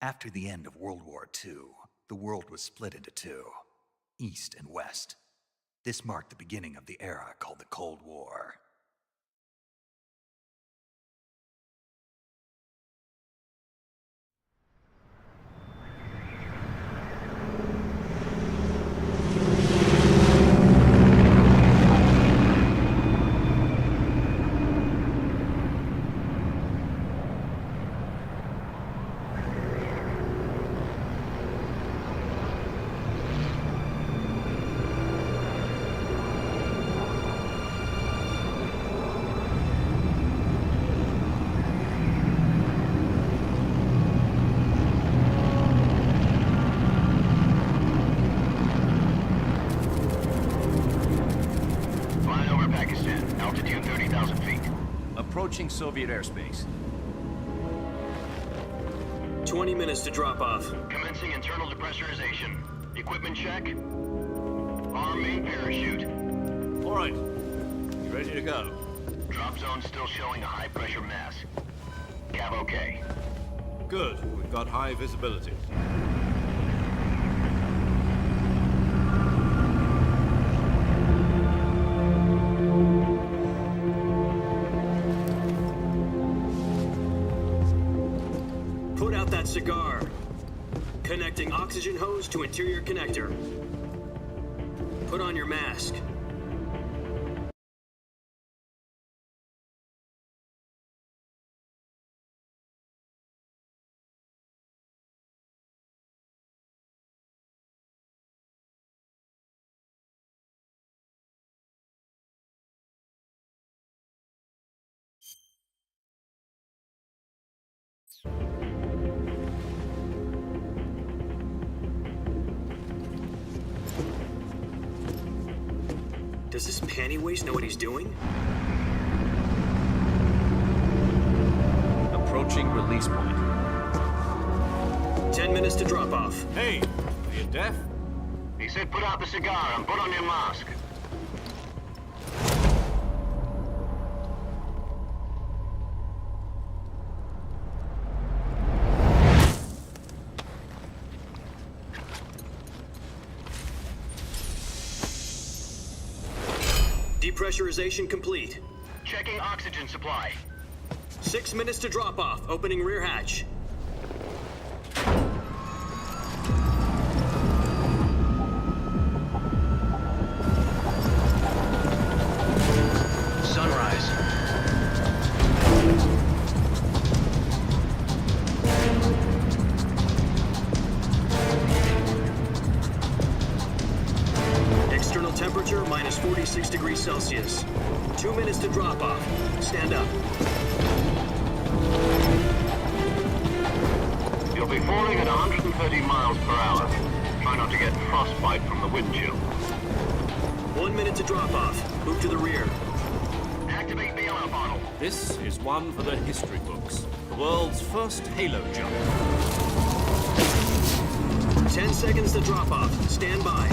After the end of World War II, the world was split into two, East and West. This marked the beginning of the era called the Cold War. Approaching Soviet airspace. 20 minutes to drop off. Commencing internal depressurization. Equipment check. Arm main parachute. All right. You ready to go? Drop zone still showing a high pressure mass. Cav okay. Good. We've got high visibility. Put out that cigar. Connecting oxygen hose to interior connector. Put on your mask. Does this pantywaist know what he's doing? Approaching release point. 10 minutes to drop off. Hey, are you deaf? He said put out the cigar and put on your mask. Depressurization complete. Checking oxygen supply. 6 minutes to drop off. Opening rear hatch. Sunrise. External temperature minus 46 degrees Celsius. 2 minutes to drop off. Stand up. You'll be falling at 130 miles per hour. Try not to get frostbite from the wind chill. 1 minute to drop off. Move to the rear. Activate the yellow bottle. This is one for the history books. The world's first halo jump. 10 seconds to drop off. Stand by.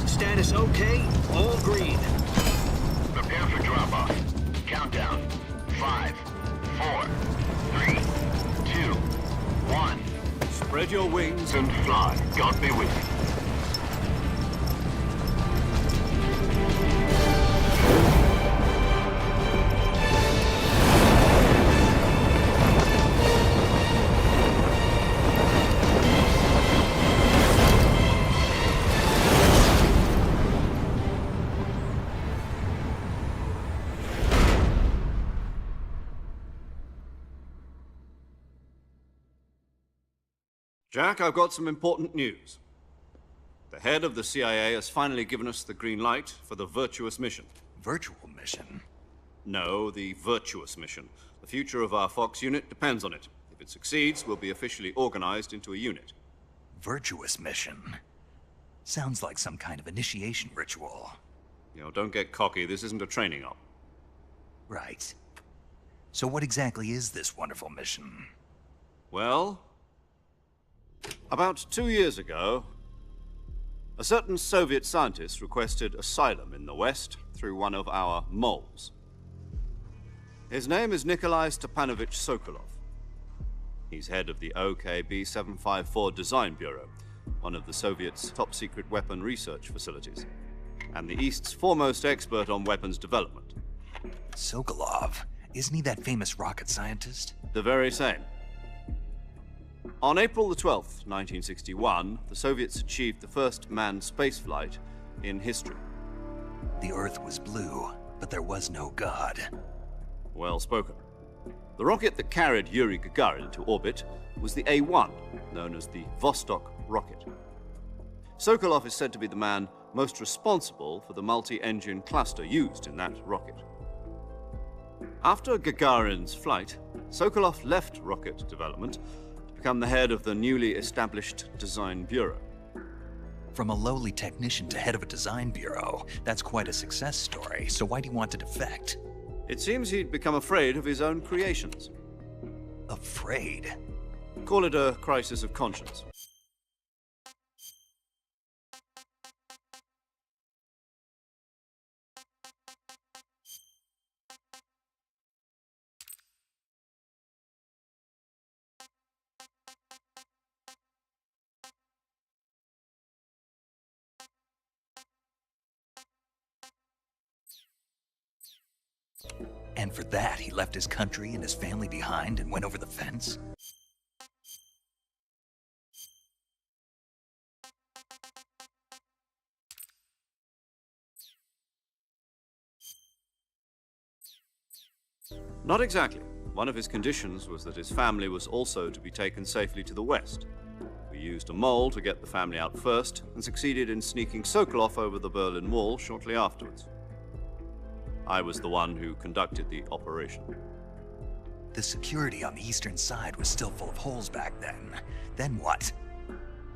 Status okay. All green. Prepare for drop-off. Countdown. 5, 4, 3, 2, 1. Spread your wings And fly. God be with you. Jack, I've got some important news. The head of the CIA has finally given us the green light for the virtuous mission. Virtual mission? No, the virtuous mission. The future of our Fox unit depends on it. If it succeeds, we'll be officially organized into a unit. Virtuous mission? Sounds like some kind of initiation ritual. You know, don't get cocky. This isn't a training op. Right. So what exactly is this wonderful mission? Well, about 2 years ago, a certain Soviet scientist requested asylum in the West through one of our moles. His name is Nikolai Stepanovich Sokolov. He's head of the OKB-754 Design Bureau, one of the Soviets' top-secret weapon research facilities, and the East's foremost expert on weapons development. Sokolov, isn't he that famous rocket scientist? The very same. On April the 12th, 1961, the Soviets achieved the first manned spaceflight in history. The Earth was blue, but there was no God. Well spoken. The rocket that carried Yuri Gagarin to orbit was the A-1, known as the Vostok rocket. Sokolov is said to be the man most responsible for the multi-engine cluster used in that rocket. After Gagarin's flight, Sokolov left rocket development to become the head of the newly established Design Bureau. From a lowly technician to head of a design bureau, that's quite a success story, so why do you want to defect? It seems he'd become afraid of his own creations. Afraid? Call it a crisis of conscience. And for that, he left his country and his family behind and went over the fence? Not exactly. One of his conditions was that his family was also to be taken safely to the west. We used a mole to get the family out first and succeeded in sneaking Sokolov over the Berlin Wall shortly afterwards. I was the one who conducted the operation. The security on the eastern side was still full of holes back then. Then what?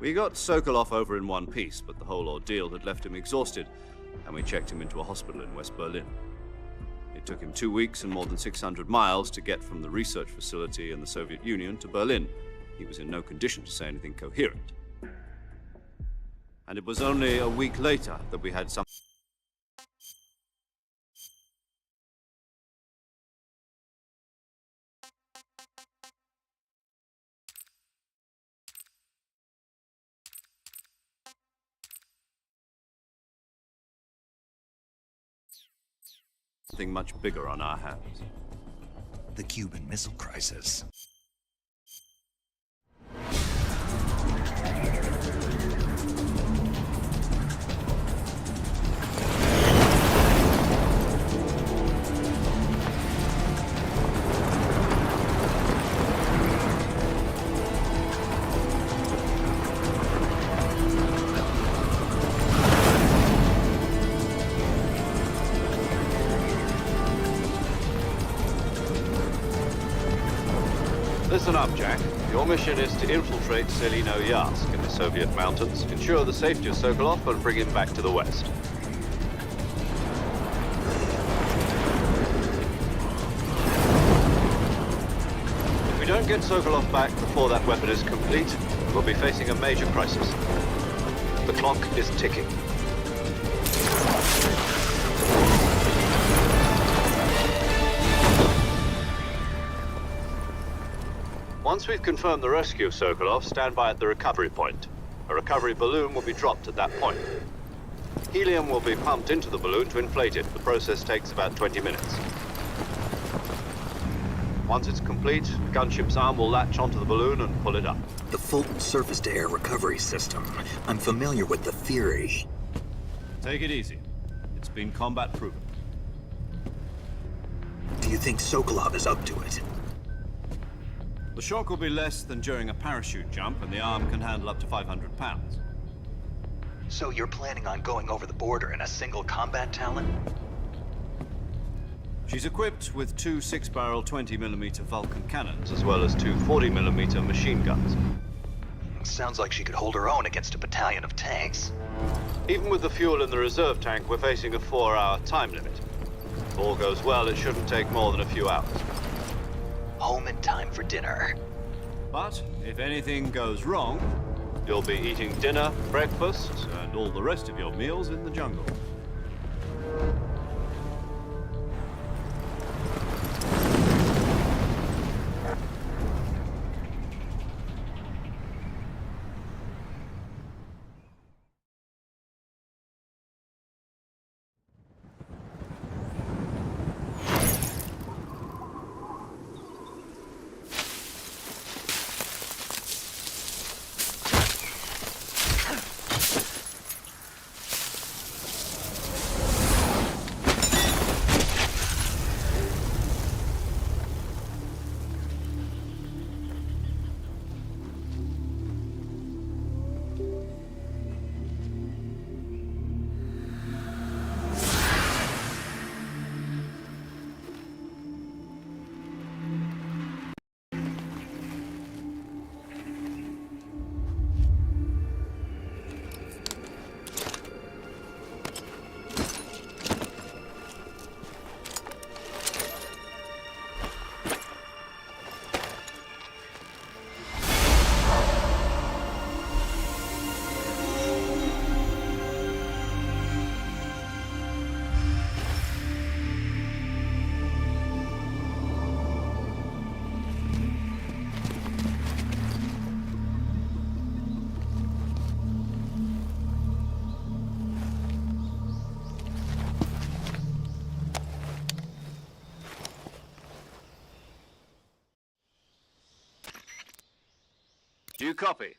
We got Sokolov over in one piece, but the whole ordeal had left him exhausted, and we checked him into a hospital in West Berlin. It took him 2 weeks and more than 600 miles to get from the research facility in the Soviet Union to Berlin. He was in no condition to say anything coherent. And it was only a week later that we had something much bigger on our hands. The Cuban Missile Crisis. Listen up, Jack. Your mission is to infiltrate Selino-Yarsk in the Soviet mountains, ensure the safety of Sokolov, and bring him back to the west. If we don't get Sokolov back before that weapon is complete, we'll be facing a major crisis. The clock is ticking. Once we've confirmed the rescue of Sokolov, stand by at the recovery point. A recovery balloon will be dropped at that point. Helium will be pumped into the balloon to inflate it. The process takes about 20 minutes. Once it's complete, the gunship's arm will latch onto the balloon and pull it up. The Fulton surface-to-air recovery system. I'm familiar with the theory. Take it easy. It's been combat-proven. Do you think Sokolov is up to it? The shock will be less than during a parachute jump, and the arm can handle up to 500 pounds. So you're planning on going over the border in a single combat Talon? She's equipped with 2 6-barrel 20mm Vulcan cannons, as well as 2 40mm machine guns. Sounds like she could hold her own against a battalion of tanks. Even with the fuel in the reserve tank, we're facing a 4-hour time limit. If all goes well, it shouldn't take more than a few hours. Home in time for dinner. But if anything goes wrong, you'll be eating dinner, breakfast, and all the rest of your meals in the jungle. Do you copy?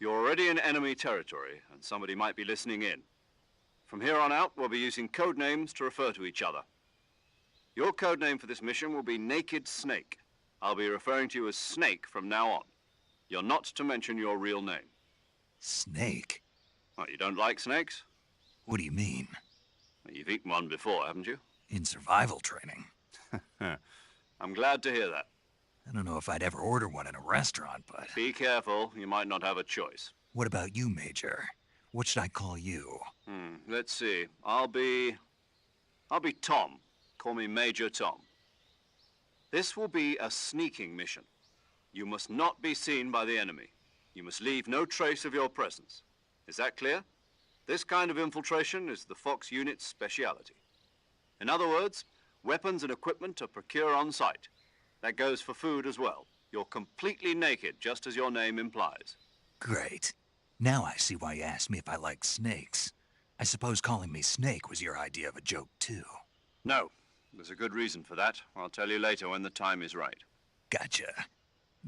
You're already in enemy territory, and somebody might be listening in. From here on out, we'll be using code names to refer to each other. Your code name for this mission will be Naked Snake. I'll be referring to you as Snake from now on. You're not to mention your real name. Snake? What, you don't like snakes? What do you mean? Well, you've eaten one before, haven't you? In survival training? I'm glad to hear that. I don't know if I'd ever order one in a restaurant, but... Be careful, you might not have a choice. What about you, Major? What should I call you? Let's see. I'll be Tom. Call me Major Tom. This will be a sneaking mission. You must not be seen by the enemy. You must leave no trace of your presence. Is that clear? This kind of infiltration is the Fox unit's speciality. In other words, weapons and equipment are procured on site. That goes for food as well. You're completely naked, just as your name implies. Great. Now I see why you asked me if I like snakes. I suppose calling me Snake was your idea of a joke, too. No. There's a good reason for that. I'll tell you later when the time is right. Gotcha.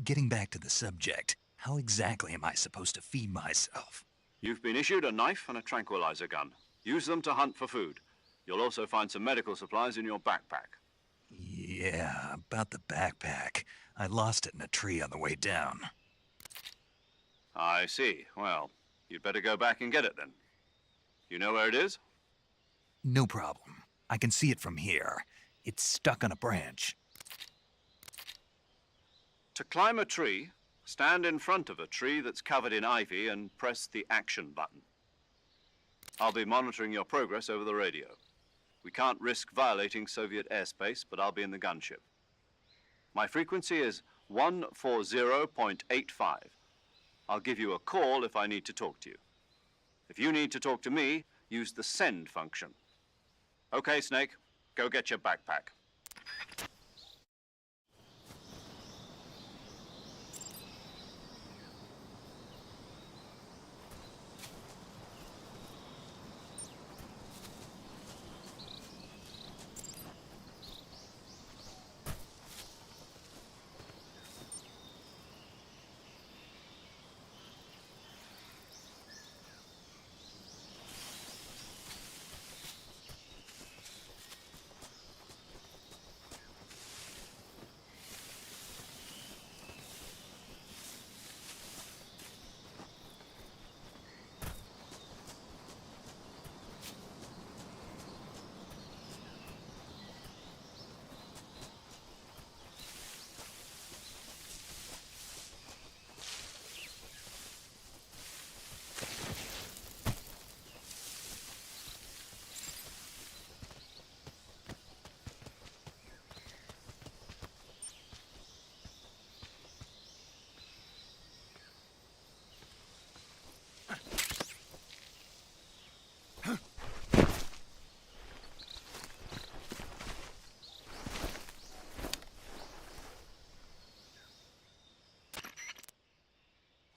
Getting back to the subject, how exactly am I supposed to feed myself? You've been issued a knife and a tranquilizer gun. Use them to hunt for food. You'll also find some medical supplies in your backpack. Yeah, about the backpack. I lost it in a tree on the way down. I see. Well, you'd better go back and get it then. You know where it is? No problem. I can see it from here. It's stuck on a branch. To climb a tree, stand in front of a tree that's covered in ivy and press the action button. I'll be monitoring your progress over the radio. We can't risk violating Soviet airspace, but I'll be in the gunship. My frequency is 140.85. I'll give you a call if I need to talk to you. If you need to talk to me, use the send function. Okay, Snake, go get your backpack.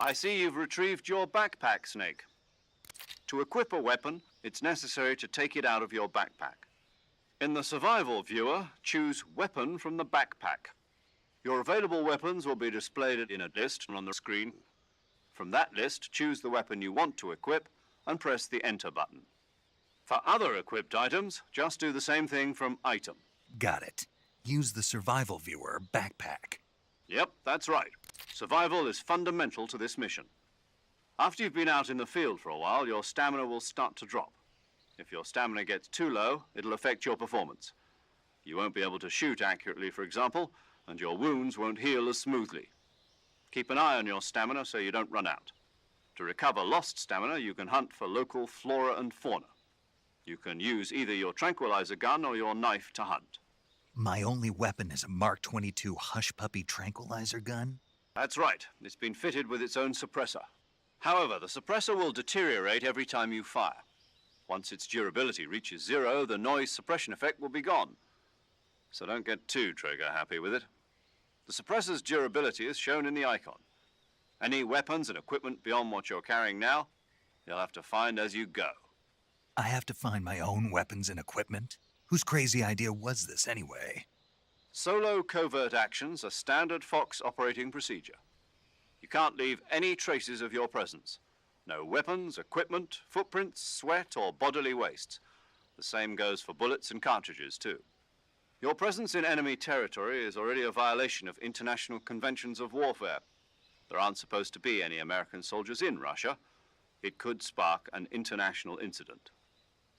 I see you've retrieved your backpack, Snake. To equip a weapon, it's necessary to take it out of your backpack. In the survival viewer, choose Weapon from the backpack. Your available weapons will be displayed in a list on the screen. From that list, choose the weapon you want to equip and press the Enter button. For other equipped items, just do the same thing from Item. Got it. Use the survival viewer backpack. Yep, that's right. Survival is fundamental to this mission. After you've been out in the field for a while, your stamina will start to drop. If your stamina gets too low, it'll affect your performance. You won't be able to shoot accurately, for example, and your wounds won't heal as smoothly. Keep an eye on your stamina so you don't run out. To recover lost stamina, you can hunt for local flora and fauna. You can use either your tranquilizer gun or your knife to hunt. My only weapon is a Mark 22 Hush Puppy tranquilizer gun? That's right. It's been fitted with its own suppressor. However, the suppressor will deteriorate every time you fire. Once its durability reaches 0, the noise suppression effect will be gone. So don't get too trigger-happy with it. The suppressor's durability is shown in the icon. Any weapons and equipment beyond what you're carrying now, you'll have to find as you go. I have to find my own weapons and equipment? Whose crazy idea was this, anyway? Solo covert actions are standard Fox operating procedure. You can't leave any traces of your presence. No weapons, equipment, footprints, sweat, or bodily waste. The same goes for bullets and cartridges, too. Your presence in enemy territory is already a violation of international conventions of warfare. There aren't supposed to be any American soldiers in Russia. It could spark an international incident.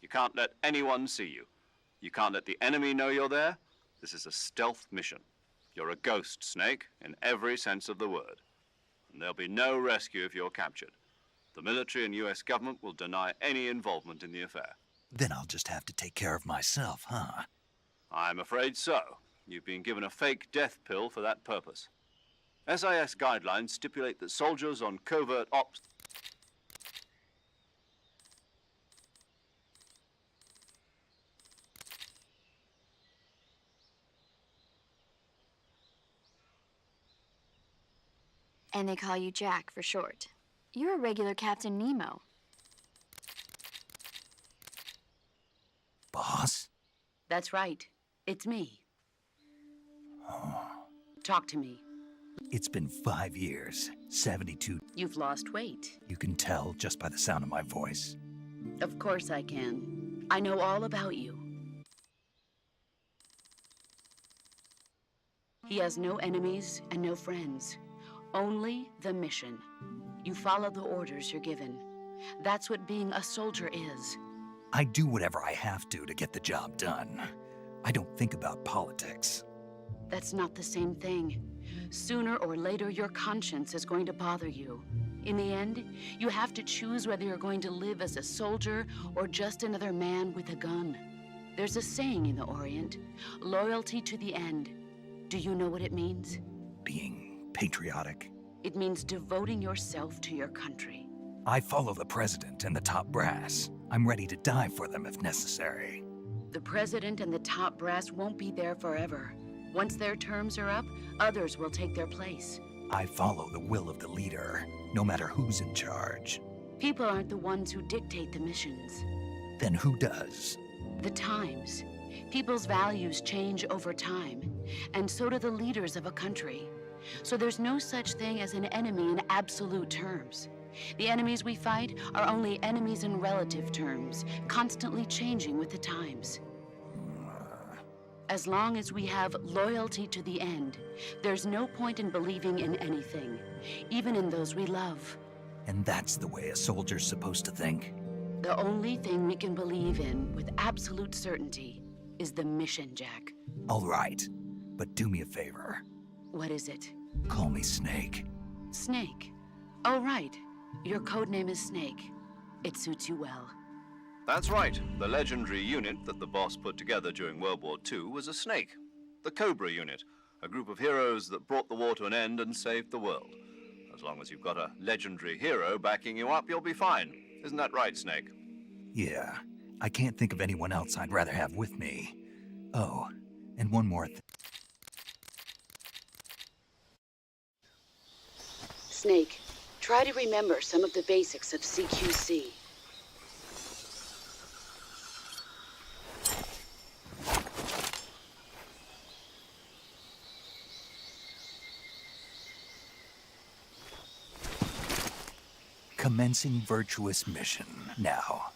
You can't let anyone see you. You can't let the enemy know you're there. This is a stealth mission. You're a ghost, Snake, in every sense of the word. And there'll be no rescue if you're captured. The military and US government will deny any involvement in the affair. Then I'll just have to take care of myself, huh? I'm afraid so. You've been given a fake death pill for that purpose. SIS guidelines stipulate that soldiers on covert ops... And they call you Jack for short. You're a regular Captain Nemo. Boss? That's right. It's me. Talk to me. It's been 5 years, 72. You've lost weight. You can tell just by the sound of my voice. Of course I can. I know all about you. He has no enemies and no friends. Only the mission. You follow the orders you're given. That's what being a soldier is. I do whatever I have to get the job done. I don't think about politics. That's not the same thing. Sooner or later, your conscience is going to bother you. In the end, you have to choose whether you're going to live as a soldier or just another man with a gun. There's a saying in the Orient, loyalty to the end. Do you know what it means? Being patriotic. It means devoting yourself to your country. I follow the president and the top brass. I'm ready to die for them if necessary. The president and the top brass won't be there forever. Once their terms are up, others will take their place. I follow the will of the leader, no matter who's in charge. People aren't the ones who dictate the missions. Then who does? The times. People's values change over time, and so do the leaders of a country. So there's no such thing as an enemy in absolute terms. The enemies we fight are only enemies in relative terms, constantly changing with the times. As long as we have loyalty to the end, there's no point in believing in anything, even in those we love. And that's the way a soldier's supposed to think? The only thing we can believe in with absolute certainty is the mission, Jack. All right, but do me a favor. What is it? Call me Snake. Snake. Oh, right. Your code name is Snake. It suits you well. That's right. The legendary unit that the boss put together during World War II was a snake. The Cobra unit, a group of heroes that brought the war to an end and saved the world. As long as you've got a legendary hero backing you up, you'll be fine. Isn't that right, Snake? Yeah, I can't think of anyone else I'd rather have with me. Oh, and one more thing. Snake, try to remember some of the basics of CQC. Commencing virtuous mission now.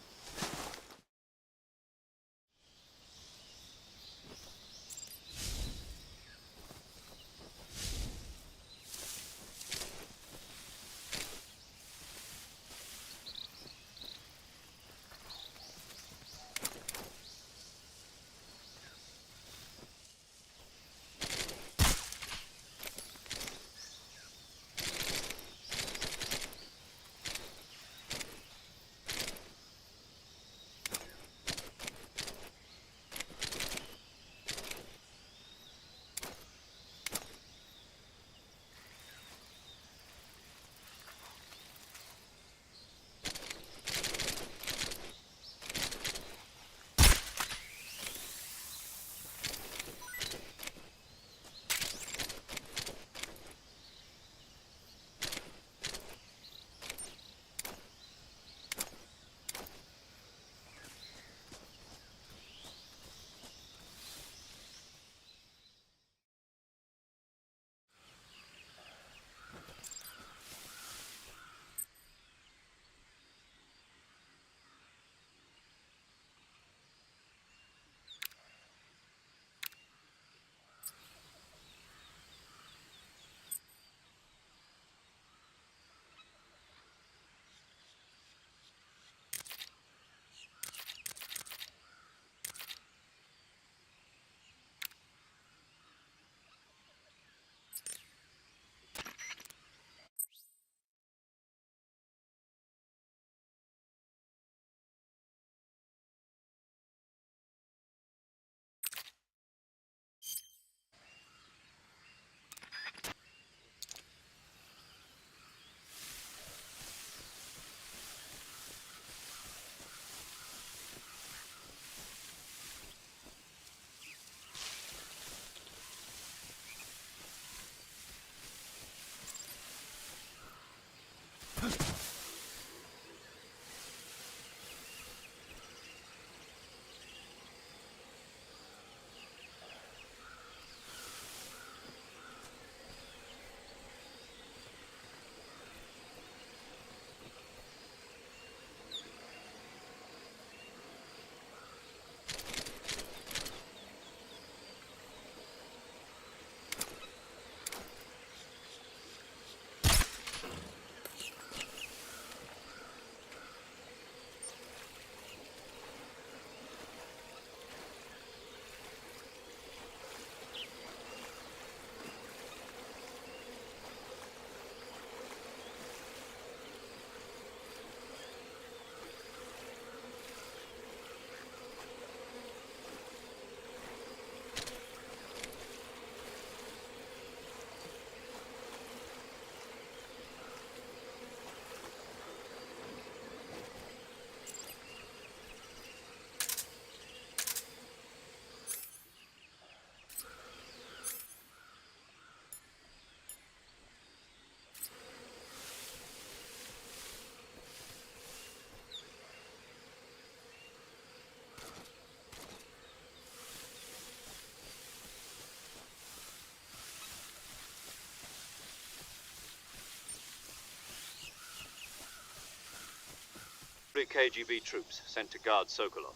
Three KGB troops sent to guard Sokolov.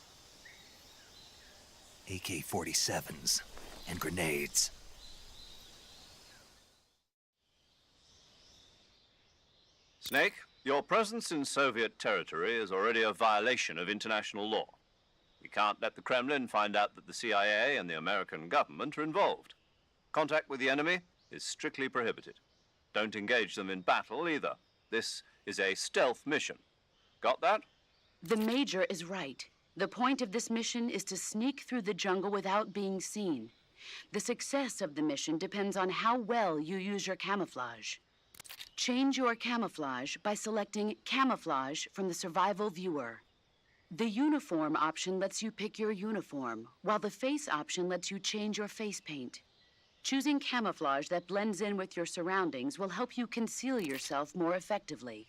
AK-47s and grenades. Snake, your presence in Soviet territory is already a violation of international law. We can't let the Kremlin find out that the CIA and the American government are involved. Contact with the enemy is strictly prohibited. Don't engage them in battle either. This is a stealth mission. Got that? The Major is right. The point of this mission is to sneak through the jungle without being seen. The success of the mission depends on how well you use your camouflage. Change your camouflage by selecting Camouflage from the Survival Viewer. The Uniform option lets you pick your uniform, while the Face option lets you change your face paint. Choosing camouflage that blends in with your surroundings will help you conceal yourself more effectively.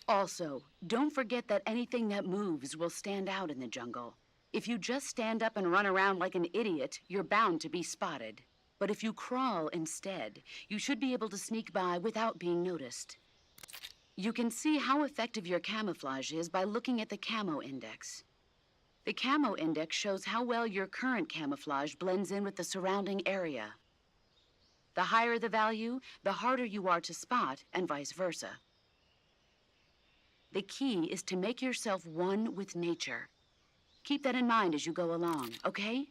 Also, don't forget that anything that moves will stand out in the jungle. If you just stand up and run around like an idiot, you're bound to be spotted. But if you crawl instead, you should be able to sneak by without being noticed. You can see how effective your camouflage is by looking at the Camo Index. The Camo Index shows how well your current camouflage blends in with the surrounding area. The higher the value, the harder you are to spot, and vice versa. The key is to make yourself one with nature. Keep that in mind as you go along, okay?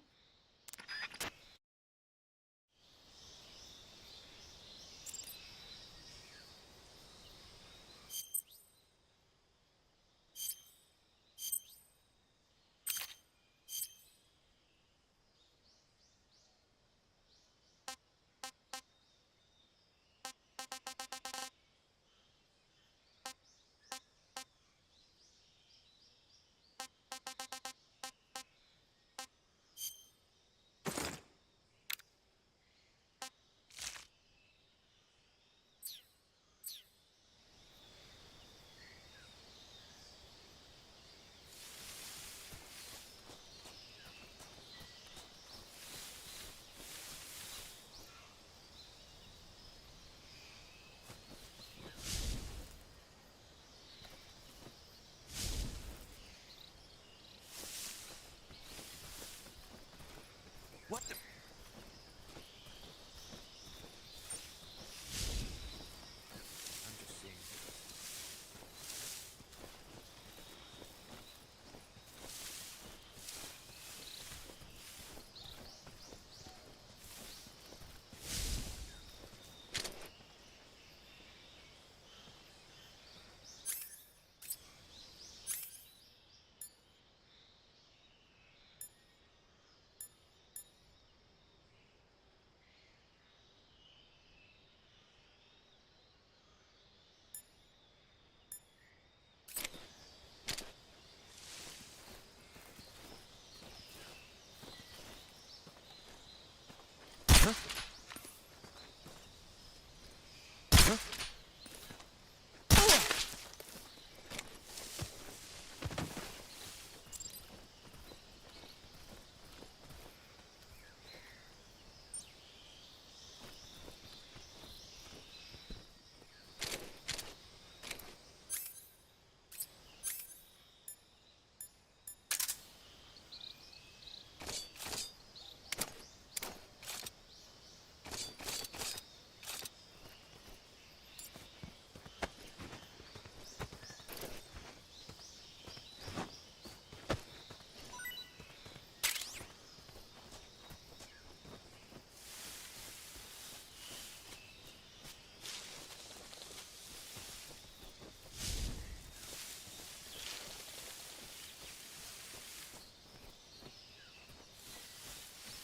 What the? I'm just seeing.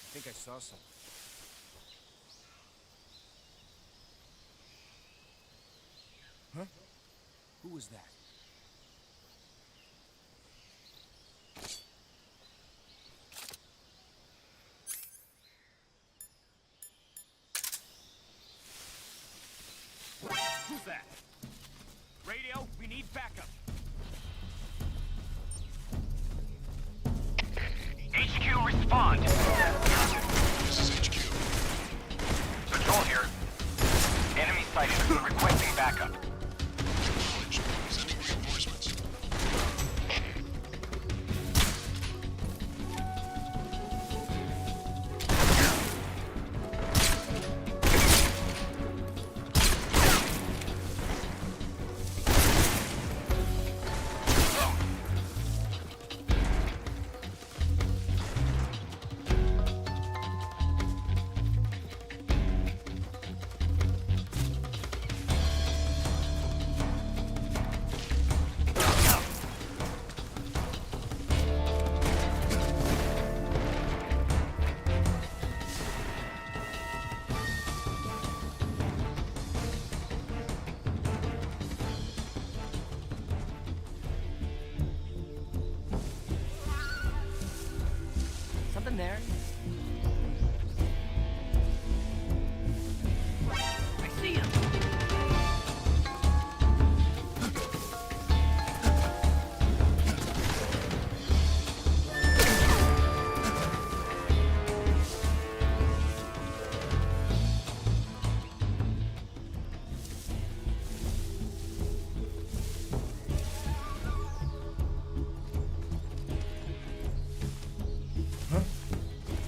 I think I saw something. Huh? Who was that? Who's that? Radio, we need backup. HQ, respond. This is HQ. Control here. Enemy sighted. Requesting backup. Acknowledged. Sending reinforcements. on there. I see him.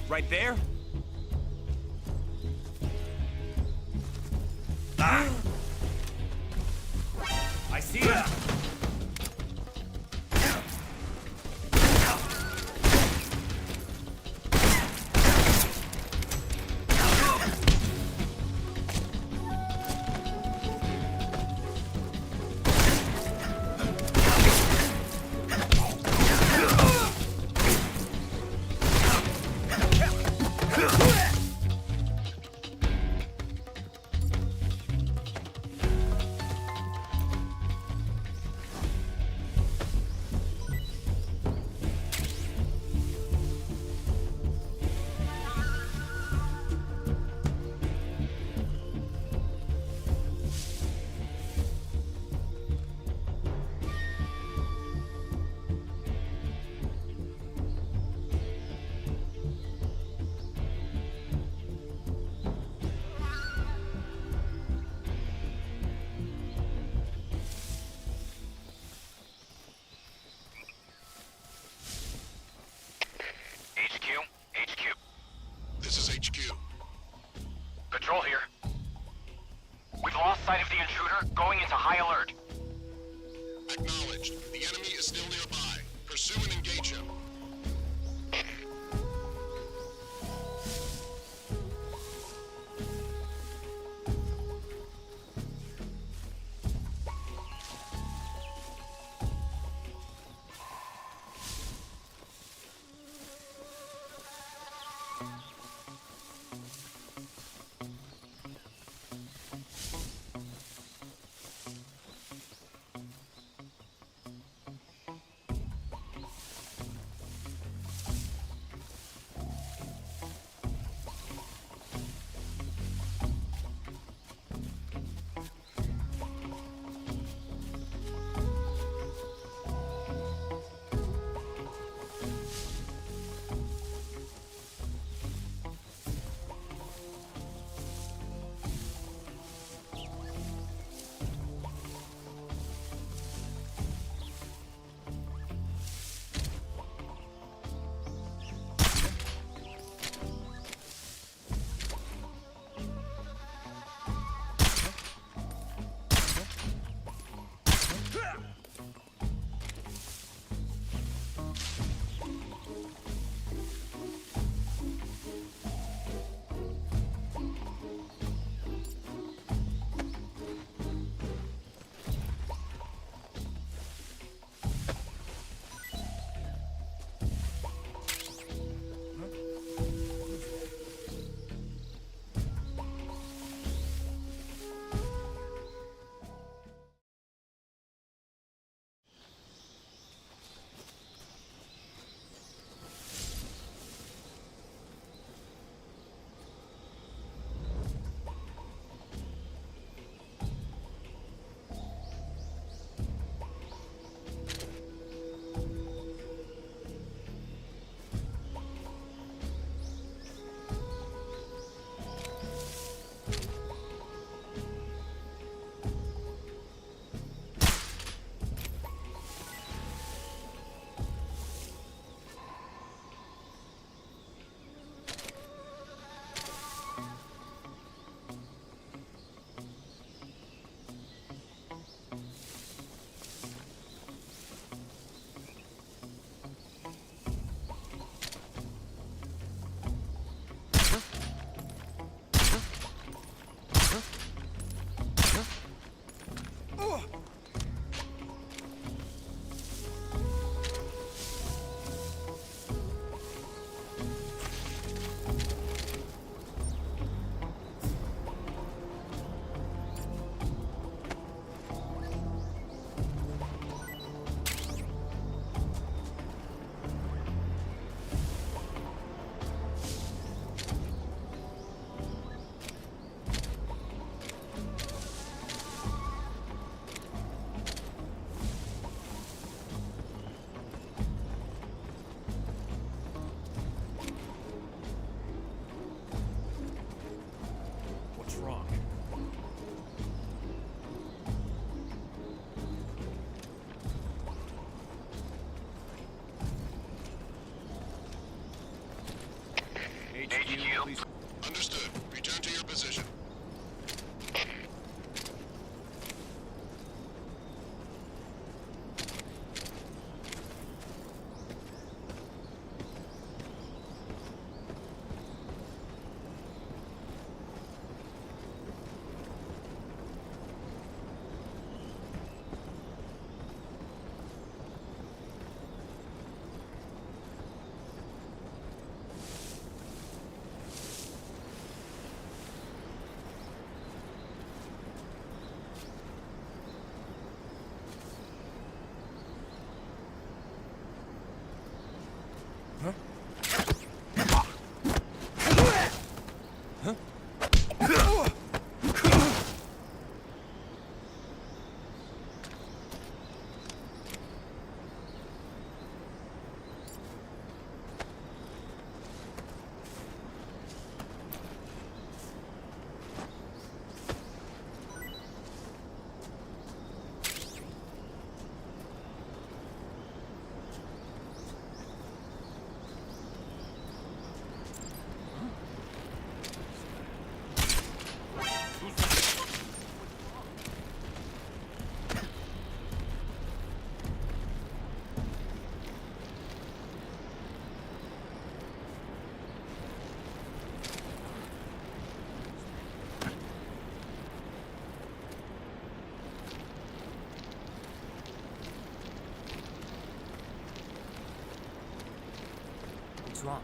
Right there? Ah! I see him! This is HQ. Patrol here. We've lost sight of the intruder, going into high alert. Acknowledged. The enemy is still nearby. Pursue and engage him. you. Understood. Return to your position. What's wrong?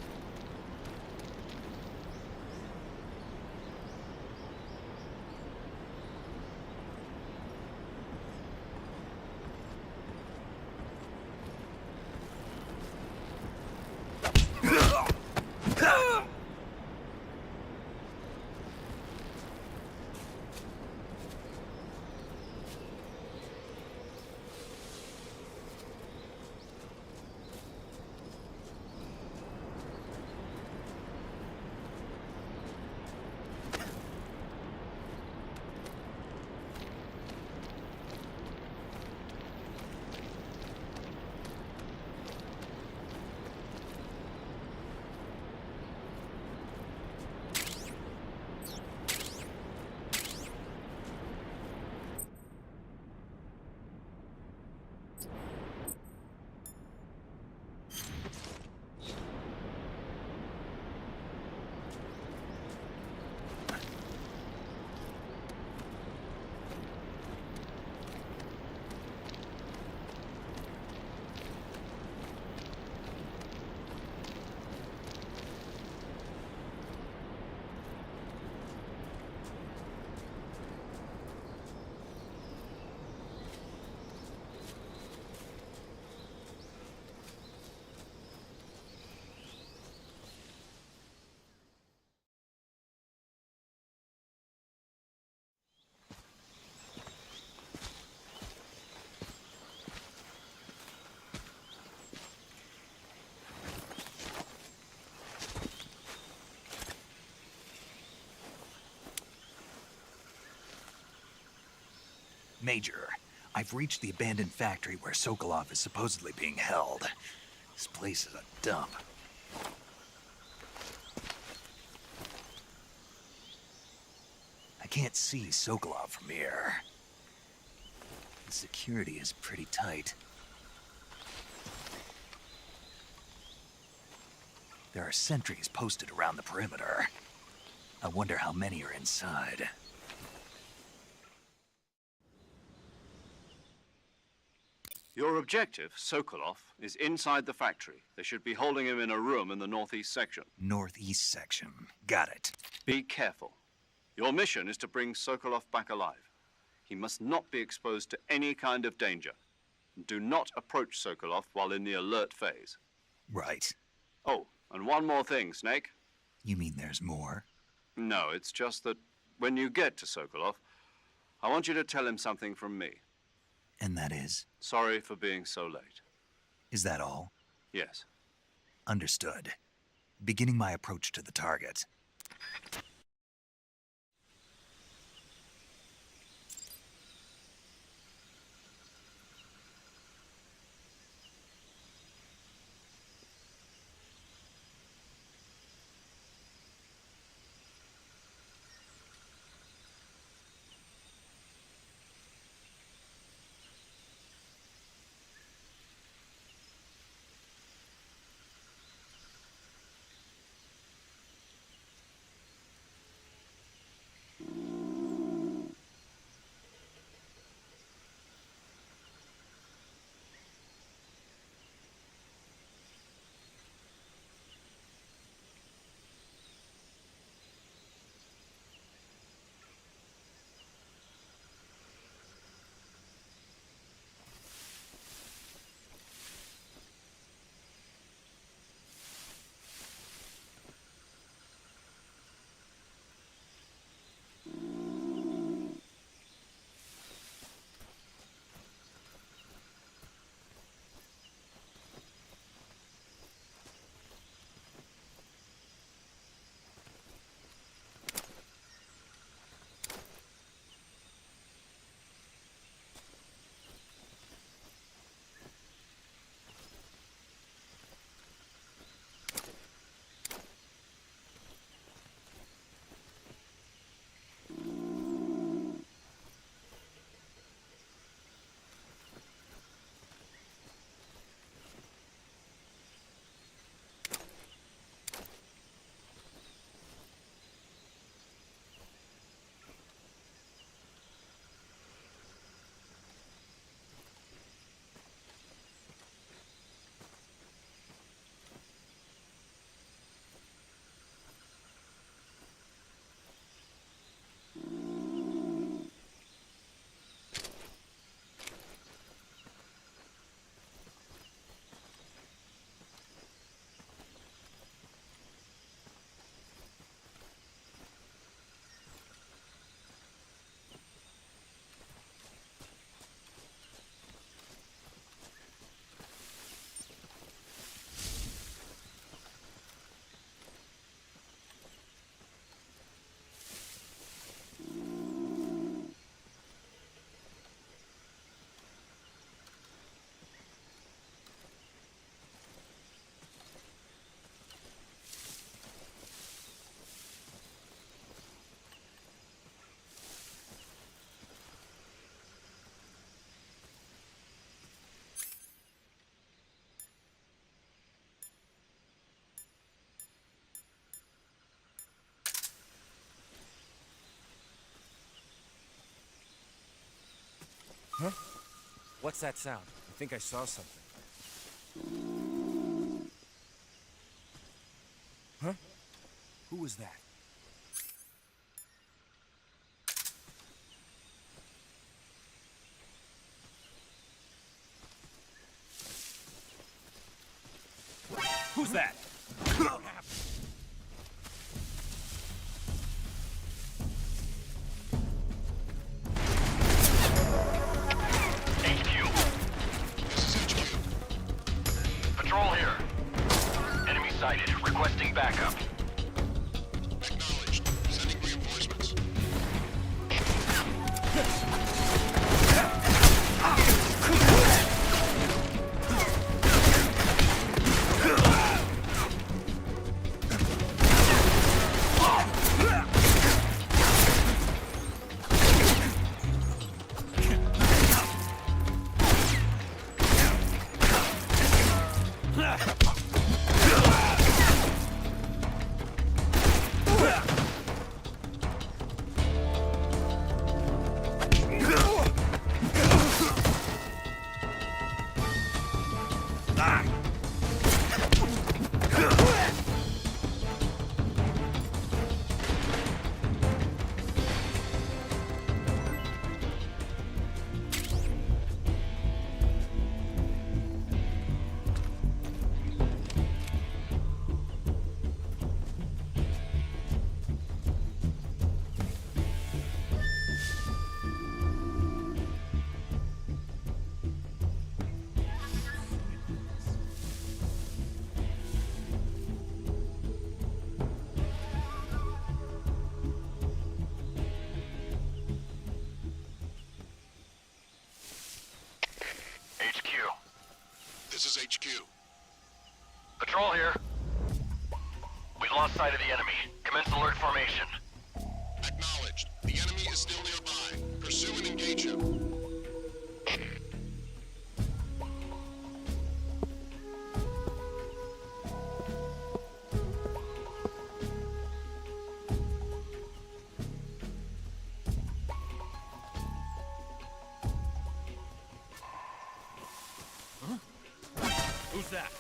Major, I've reached the abandoned factory where Sokolov is supposedly being held. This place is a dump. I can't see Sokolov from here. The security is pretty tight. There are sentries posted around the perimeter. I wonder how many are inside. Your objective, Sokolov, is inside the factory. They should be holding him in a room in the northeast section. Northeast section. Got it. Be careful. Your mission is to bring Sokolov back alive. He must not be exposed to any kind of danger. Do not approach Sokolov while in the alert phase. Right. Oh, and one more thing, Snake. You mean there's more? No, it's just that when you get to Sokolov, I want you to tell him something from me. And that is? Sorry for being so late. Is that all? Yes. Understood. Beginning my approach to the target. What's that sound? I think I saw something. Huh? Who was that? Who's that? HQ. This is HQ. Patrol here. Enemy sighted. Requesting backup. Acknowledged. Sending reinforcements. This is HQ. Patrol here. We've lost sight of the enemy. Commence alert formation. Acknowledged. The enemy is still nearby. Pursue and engage him. Who's that?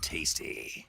Tasty.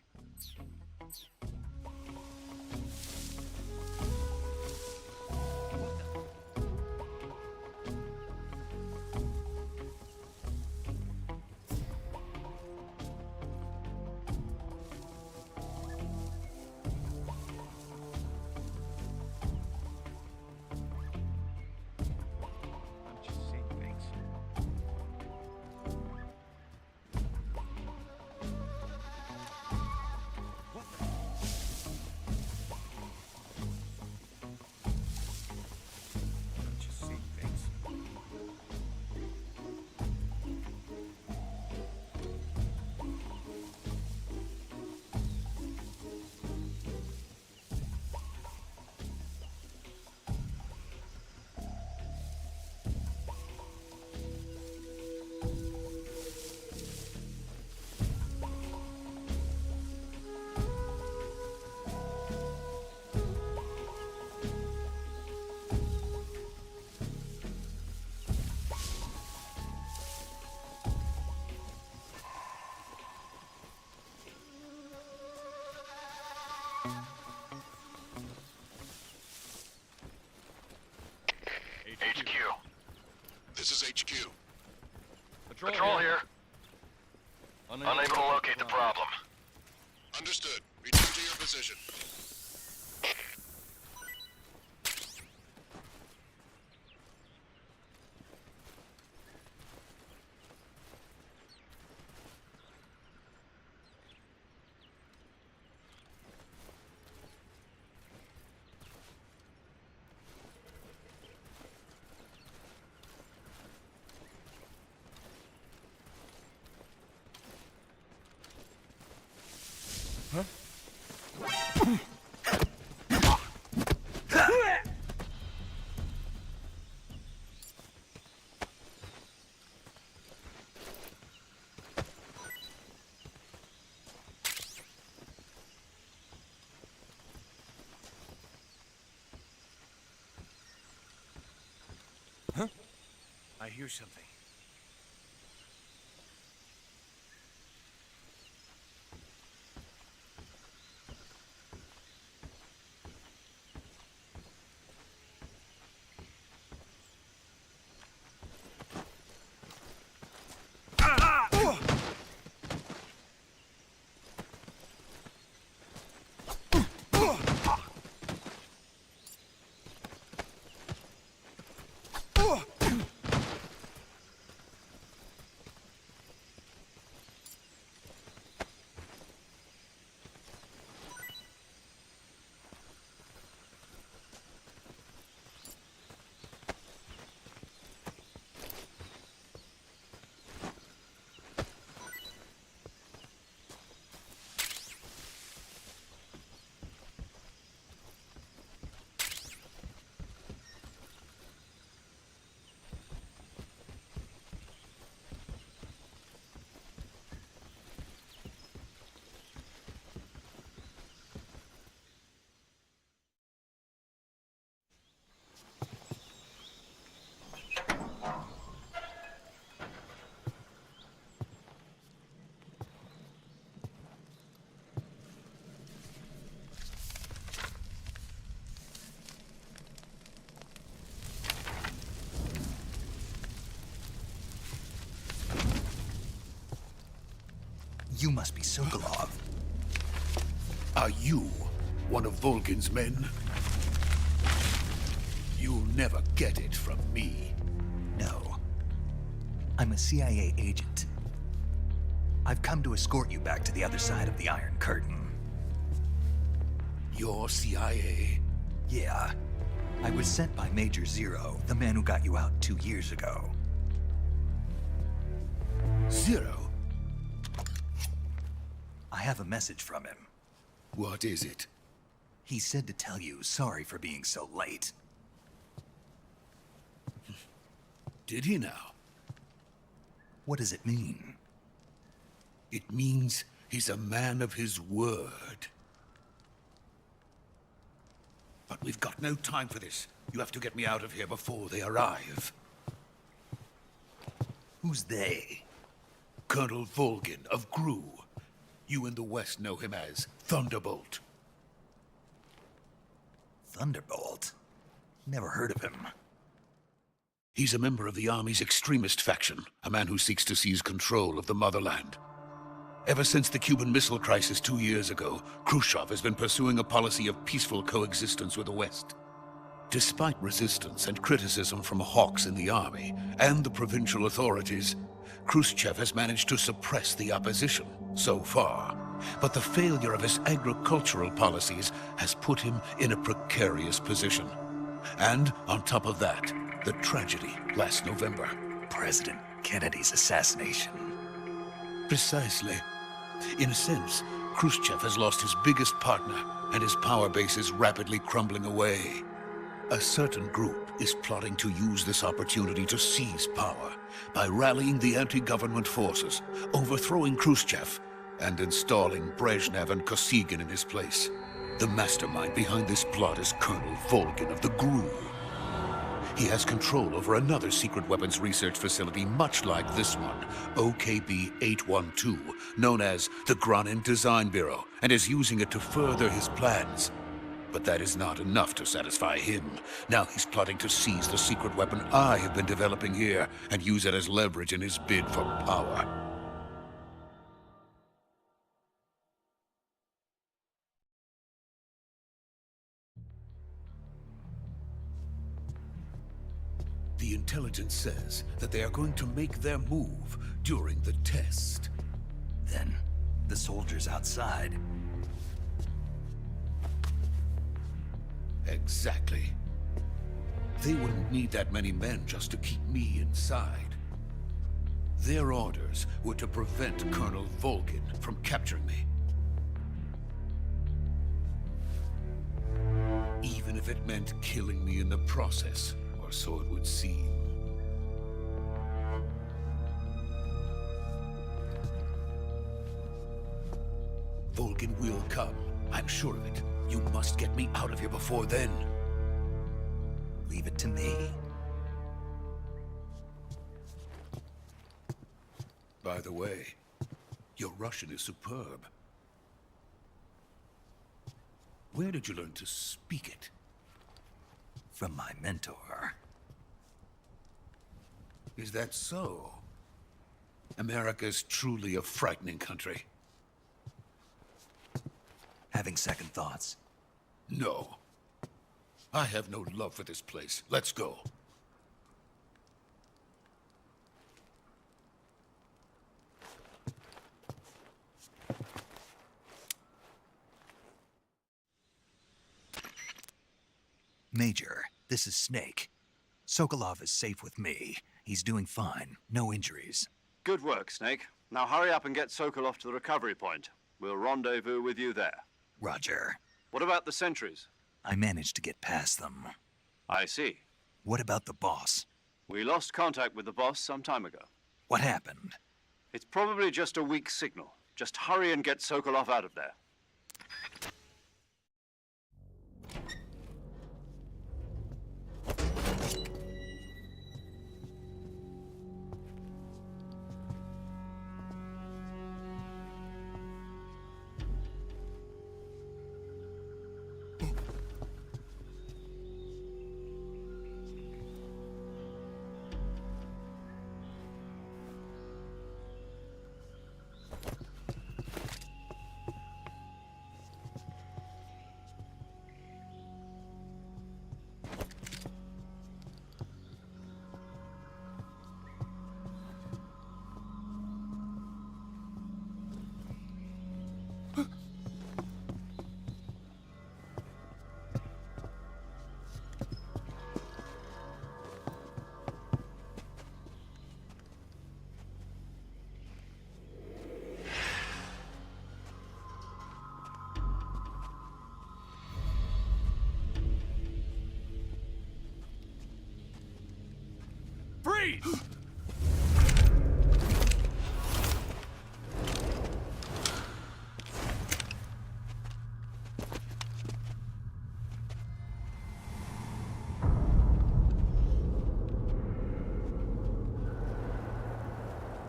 Patrol here. Unable to locate the problem. Understood. Return to your position. I hear something. You must be Sokolov. Are you one of Volgin's men? You'll never get it from me. No. I'm a CIA agent. I've come to escort you back to the other side of the Iron Curtain. You're CIA? Yeah. I was sent by Major Zero, the man who got you out 2 years ago. Zero? I have a message from him. What is it? He said to tell you sorry for being so late. Did he now? What does it mean? It means he's a man of his word. But we've got no time for this. You have to get me out of here before they arrive. Who's they? Colonel Volgin of GRU. You in the West know him as Thunderbolt. Thunderbolt? Never heard of him. He's a member of the Army's extremist faction, a man who seeks to seize control of the motherland. Ever since the Cuban Missile Crisis 2 years ago, Khrushchev has been pursuing a policy of peaceful coexistence with the West. Despite resistance and criticism from hawks in the army and the provincial authorities, Khrushchev has managed to suppress the opposition, so far. But the failure of his agricultural policies has put him in a precarious position. And on top of that, the tragedy last November. President Kennedy's assassination. Precisely. In a sense, Khrushchev has lost his biggest partner, and his power base is rapidly crumbling away. A certain group is plotting to use this opportunity to seize power by rallying the anti-government forces, overthrowing Khrushchev, and installing Brezhnev and Kosygin in his place. The mastermind behind this plot is Colonel Volgin of the GRU. He has control over another secret weapons research facility much like this one, OKB-812, known as the Granin Design Bureau, and is using it to further his plans. But that is not enough to satisfy him. Now he's plotting to seize the secret weapon I have been developing here and use it as leverage in his bid for power. The intelligence says that they are going to make their move during the test. Then, the soldiers outside. Exactly. They wouldn't need that many men just to keep me inside. Their orders were to prevent Colonel Volgin from capturing me. Even if it meant killing me in the process, or so it would seem. Volgin will come. I'm sure of it. You must get me out of here before then. Leave it to me. By the way, your Russian is superb. Where did you learn to speak it? From my mentor. Is that so? America's truly a frightening country. Having second thoughts. No. I have no love for this place. Let's go. Major, this is Snake. Sokolov is safe with me. He's doing fine. No injuries. Good work, Snake. Now hurry up and get Sokolov to the recovery point. We'll rendezvous with you there. Roger. What about the sentries? I managed to get past them. I see. What about the boss? We lost contact with the boss some time ago. What happened? It's probably just a weak signal. Just hurry and get Sokolov out of there. Freeze!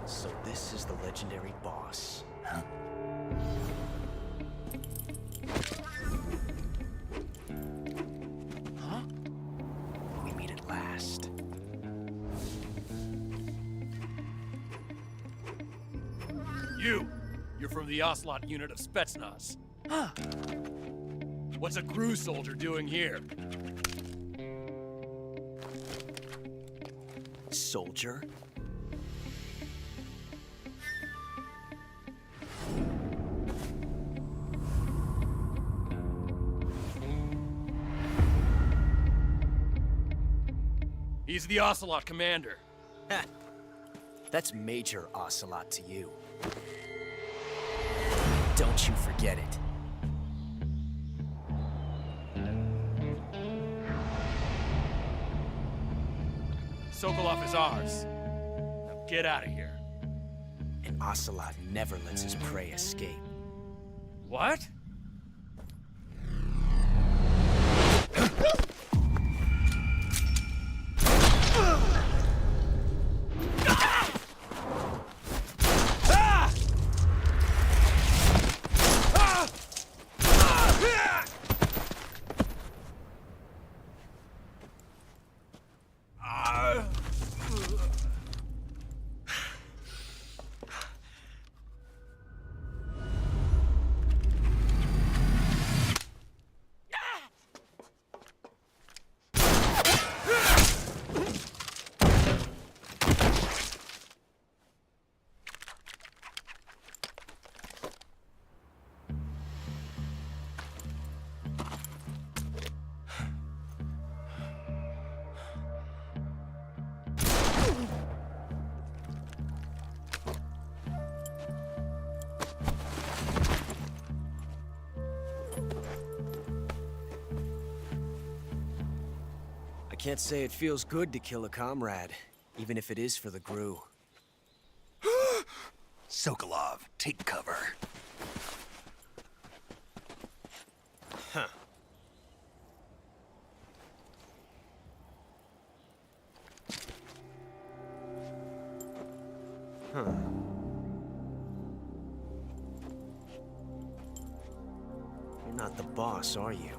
So this is the legendary boss. Huh? Huh? We meet at last. You're from the Ocelot unit of Spetsnaz. Huh. What's a crew soldier doing here? Soldier? He's the Ocelot commander. Heh. That's Major Ocelot to you. Don't you forget it. Sokolov is ours. Now get out of here. And Ocelot never lets his prey escape. What? Can't say it feels good to kill a comrade, even if it is for the GRU. Sokolov, take cover. Huh. Huh. You're not the boss, are you?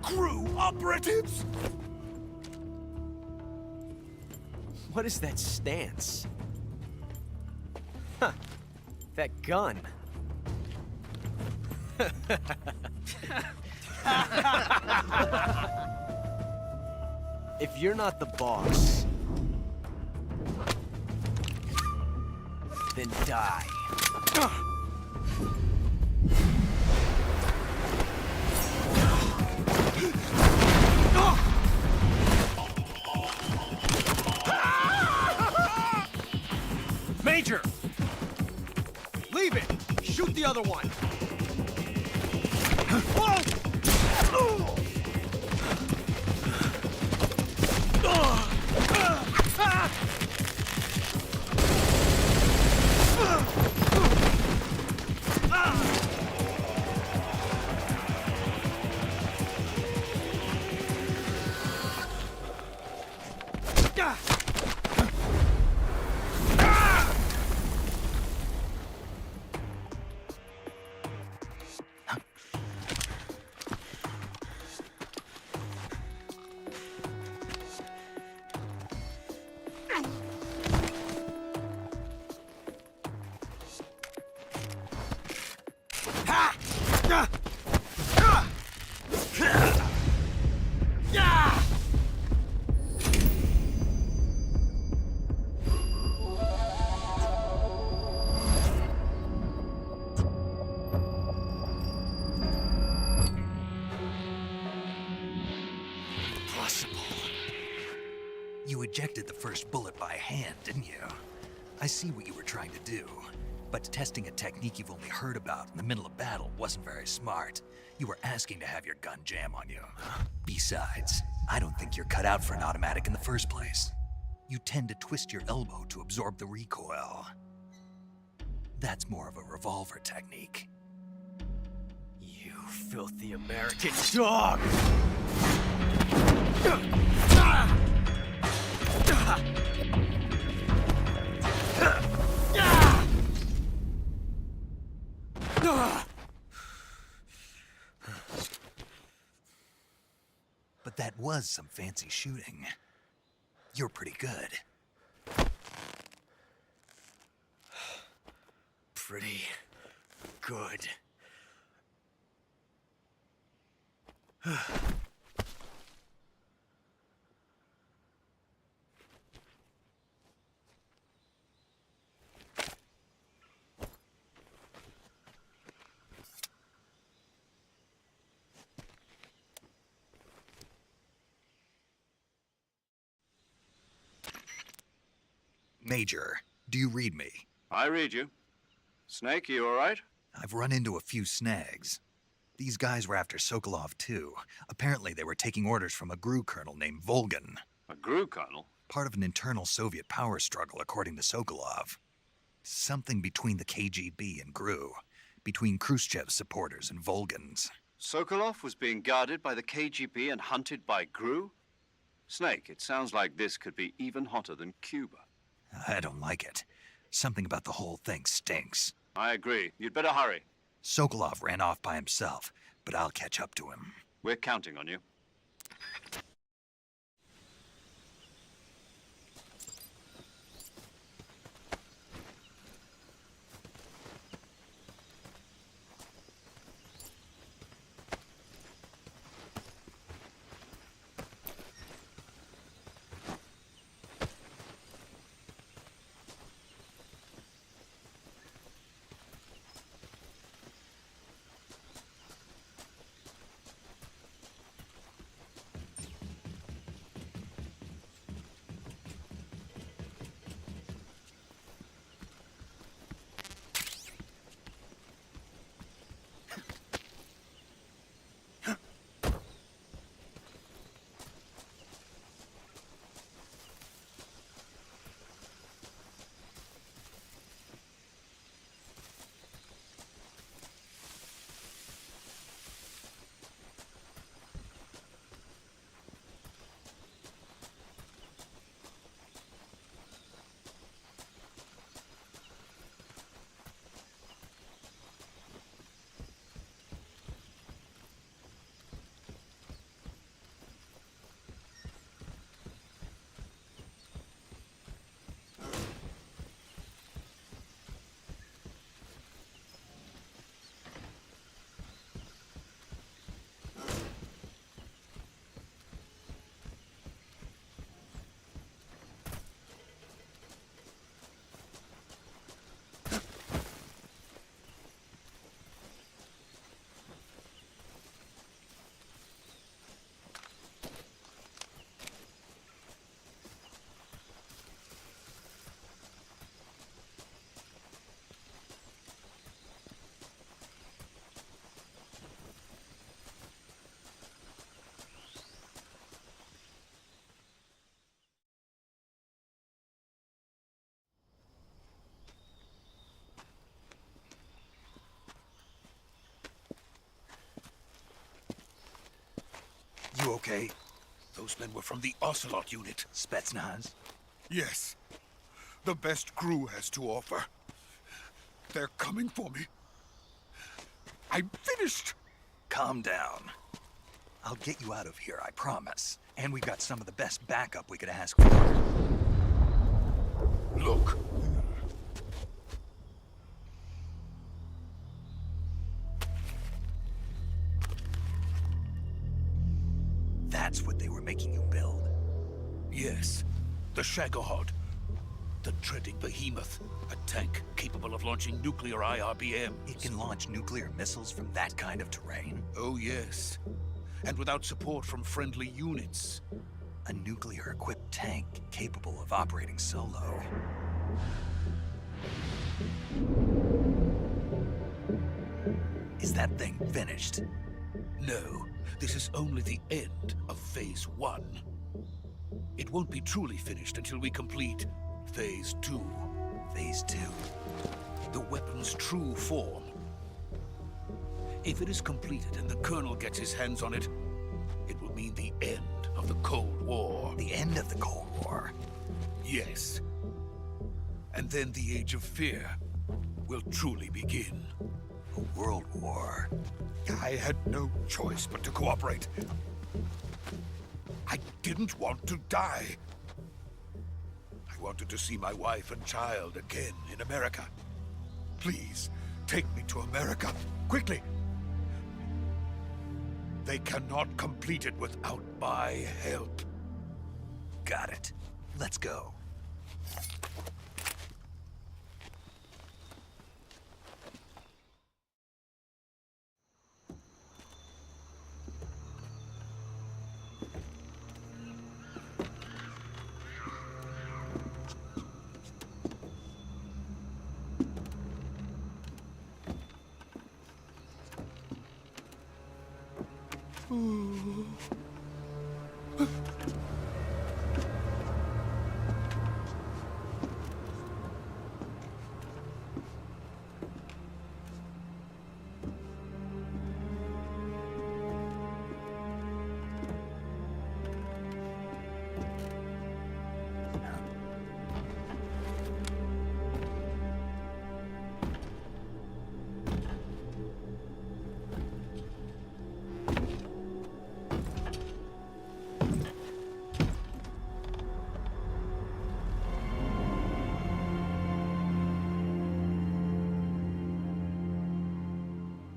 GRU operatives! What is that stance? Huh. That gun. If you're not the boss, then die. Major! Leave it! Shoot the other one! You ejected the first bullet by hand, didn't you? I see what you were trying to do. But testing a technique you've only heard about in the middle of battle wasn't very smart. You were asking to have your gun jam on you. Besides, I don't think you're cut out for an automatic in the first place. You tend to twist your elbow to absorb the recoil. That's more of a revolver technique. You filthy American dog! But that was some fancy shooting. You're pretty good. Pretty good. Major, do you read me? I read you. Snake, you all right? I've run into a few snags. These guys were after Sokolov too. Apparently they were taking orders from a GRU colonel named Volgan. A GRU colonel? Part of an internal Soviet power struggle, according to Sokolov. Something between the KGB and GRU. Between Khrushchev's supporters and Volgan's. Sokolov was being guarded by the KGB and hunted by GRU? Snake, it sounds like this could be even hotter than Cuba. I don't like it. Something about the whole thing stinks. I agree. You'd better hurry. Sokolov ran off by himself, but I'll catch up to him. We're counting on you. okay? Those men were from the Ocelot unit. Spetsnaz? Yes. The best crew has to offer. They're coming for me. I'm finished! Calm down. I'll get you out of here, I promise. And we've got some of the best backup we could ask for. Look. That's what they were making you build? Yes. The Shagohod. The dreading behemoth. A tank capable of launching nuclear IRBMs. It can launch nuclear missiles from that kind of terrain? Oh, yes. And without support from friendly units. A nuclear-equipped tank capable of operating solo. Is that thing finished? No, this is only the end of Phase 1. It won't be truly finished until we complete Phase 2. Phase 2? The weapon's true form. If it is completed and the Colonel gets his hands on it, it will mean the end of the Cold War. The end of the Cold War? Yes. And then the Age of Fear will truly begin. A world war? I had no choice but to cooperate. I didn't want to die. I wanted to see my wife and child again in America. Please, take me to America, quickly. They cannot complete it without my help. Got it. Let's go.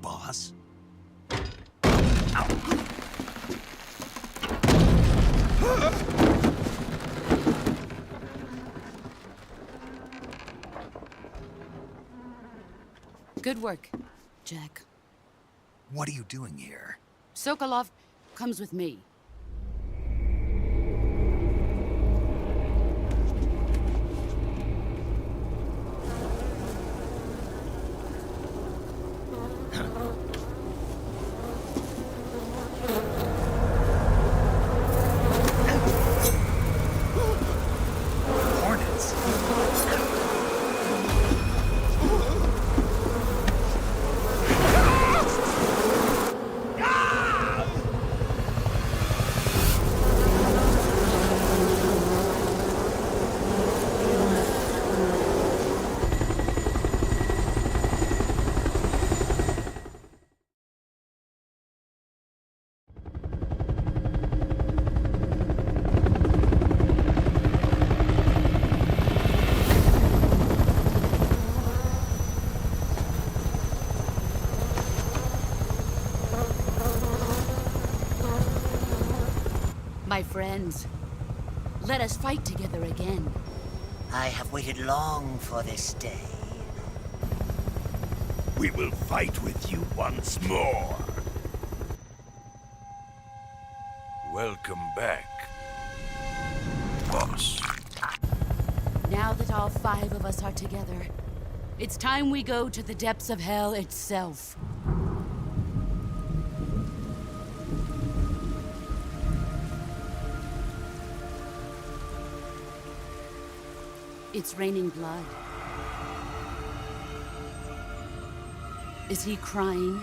Boss? Good work, Jack. What are you doing here? Sokolov comes with me. Hornets? My friends, let us fight together again. I have waited long for this day. We will fight with you once more. Welcome back, boss. Now that all 5 of us are together, it's time we go to the depths of hell itself. It's raining blood. Is he crying?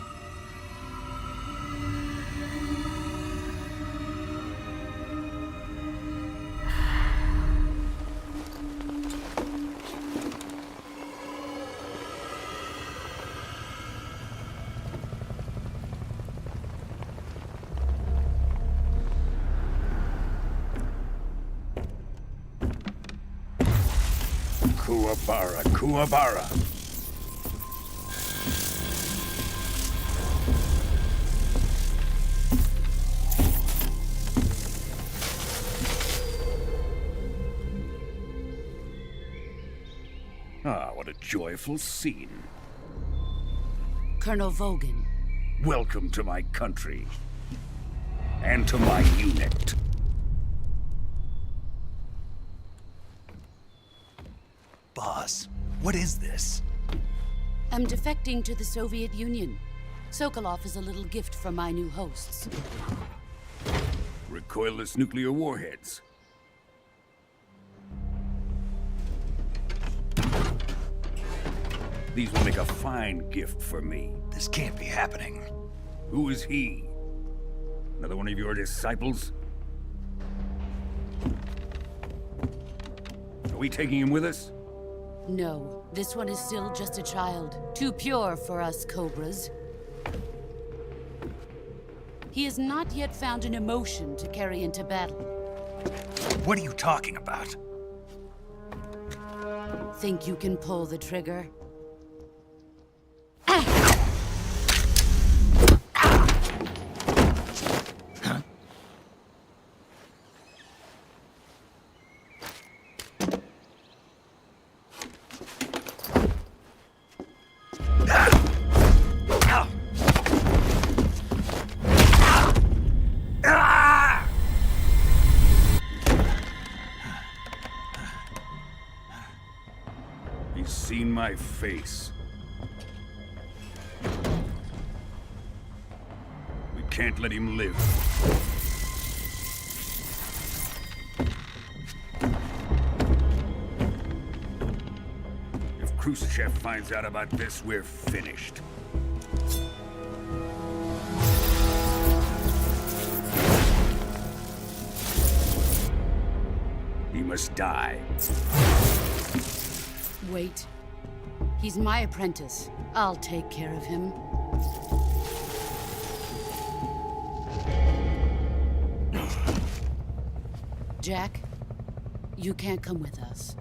Kuwabara, Kuwabara. Ah, what a joyful scene. Colonel Vogan. Welcome to my country. And to my unit. Boss, what is this? I'm defecting to the Soviet Union. Sokolov is a little gift from my new hosts. Recoilless nuclear warheads. These will make a fine gift for me. This can't be happening. Who is he? Another one of your disciples? Are we taking him with us? No, this one is still just a child. Too pure for us Cobras. He has not yet found an emotion to carry into battle. What are you talking about? Think you can pull the trigger? He's seen my face. We can't let him live. If Khrushchev finds out about this, we're finished. He must die. Wait. He's my apprentice. I'll take care of him. Jack, you can't come with us.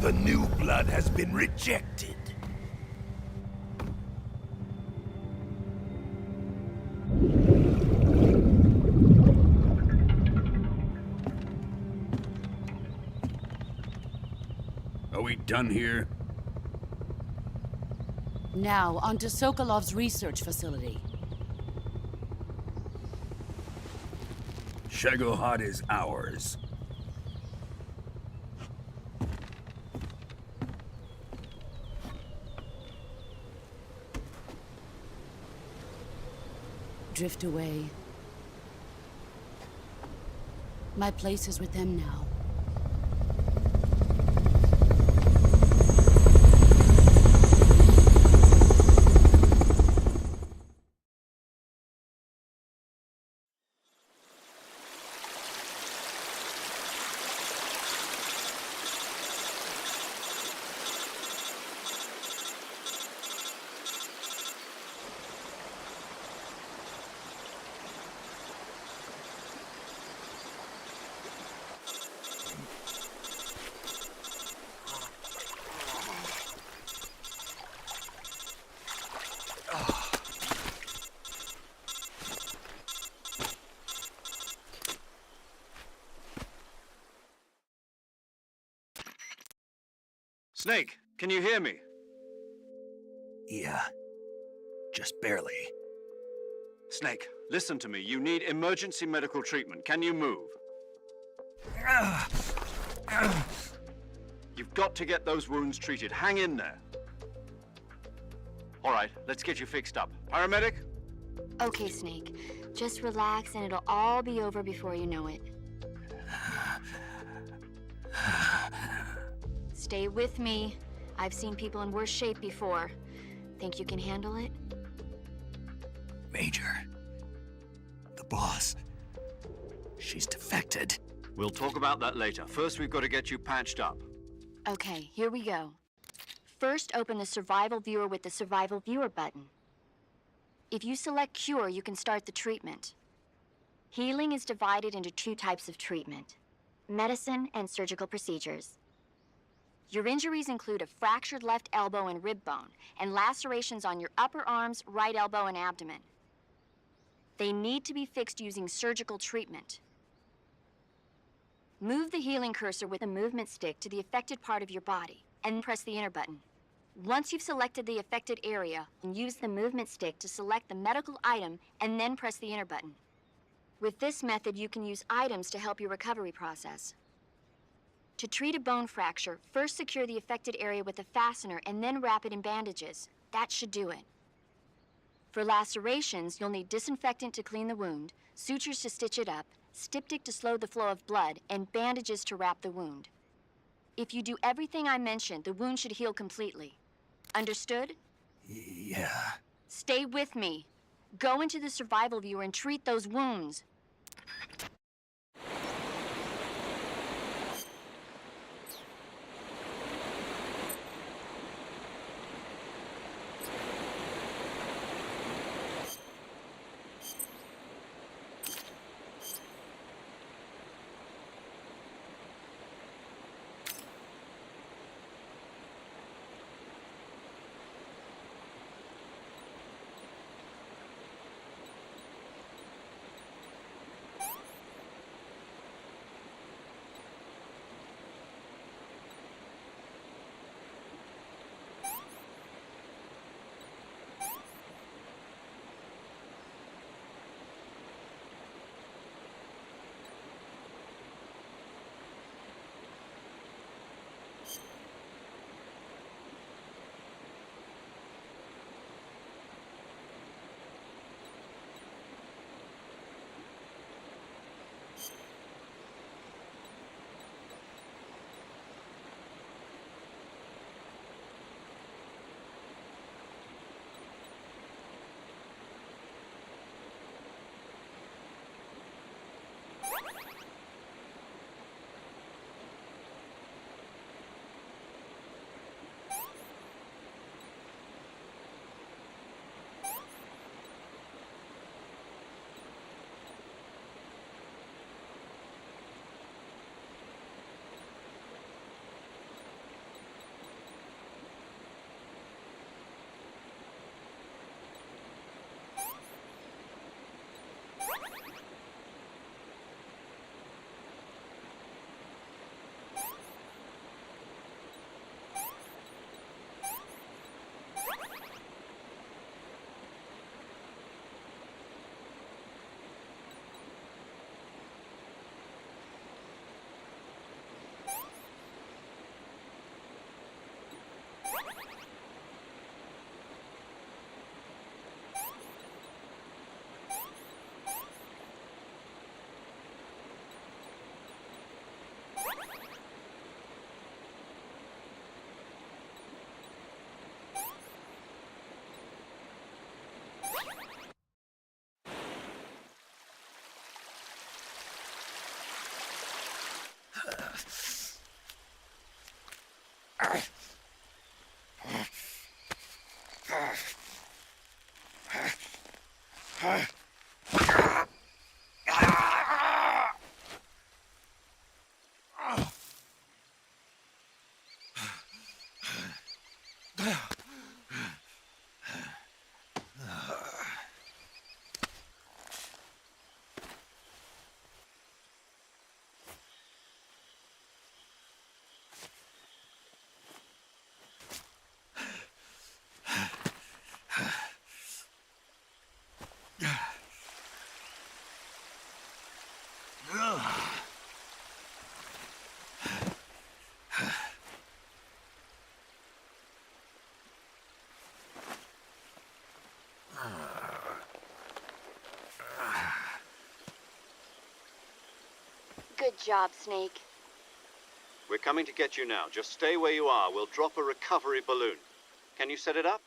The new blood has been rejected. Are we done here? Now, onto Sokolov's research facility. Shagohod is ours. Drift away. My place is with them now. Snake, can you hear me? Yeah. Just barely. Snake, listen to me. You need emergency medical treatment. Can you move? You've got to get those wounds treated. Hang in there. All right, let's get you fixed up. Paramedic? Okay, Snake. Just relax and it'll all be over before you know it. Stay with me. I've seen people in worse shape before. Think you can handle it? Major. The boss. She's defected. We'll talk about that later. First, we've got to get you patched up. Okay, here we go. First, open the Survival Viewer with the Survival Viewer button. If you select Cure, you can start the treatment. Healing is divided into 2 types of treatment: medicine and surgical procedures. Your injuries include a fractured left elbow and rib bone, and lacerations on your upper arms, right elbow, and abdomen. They need to be fixed using surgical treatment. Move the healing cursor with a movement stick to the affected part of your body, and press the enter button. Once you've selected the affected area, use the movement stick to select the medical item, and then press the enter button. With this method, you can use items to help your recovery process. To treat a bone fracture, first secure the affected area with a fastener and then wrap it in bandages. That should do it. For lacerations, you'll need disinfectant to clean the wound, sutures to stitch it up, styptic to slow the flow of blood, and bandages to wrap the wound. If you do everything I mentioned, the wound should heal completely. Understood? Yeah. Stay with me. Go into the Survival Viewer and treat those wounds. Yeah. Good job, Snake. We're coming to get you now. Just stay where you are. We'll drop a recovery balloon. Can you set it up?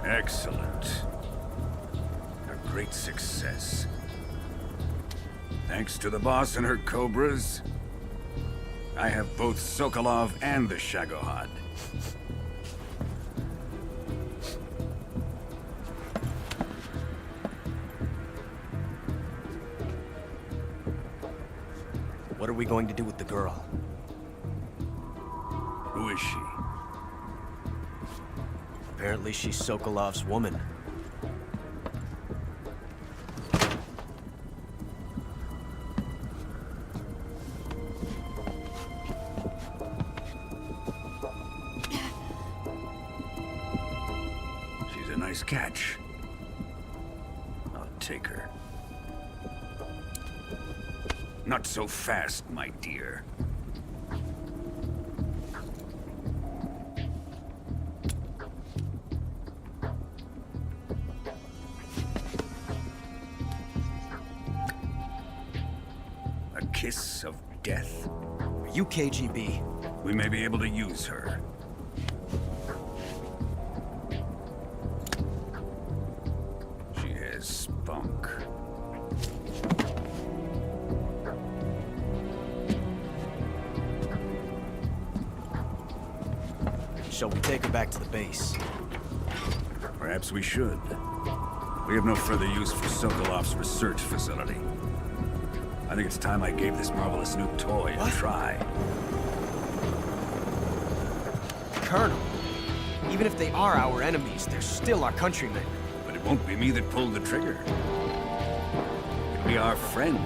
Excellent. A great success. Thanks to the boss and her cobras, I have both Sokolov and the Shagohod. What are we going to do with the girl? Who is she? Apparently she's Sokolov's woman. She's a nice catch. I'll take her. Not so fast, my dear. A kiss of death? Are you KGB? We may be able to use her. She has spunk. Shall we take her back to the base? Perhaps we should. We have no further use for Sokolov's research facility. I think it's time I gave this marvelous new toy a try. Colonel, even if they are our enemies, they're still our countrymen. But it won't be me that pulled the trigger. It'll be our friend,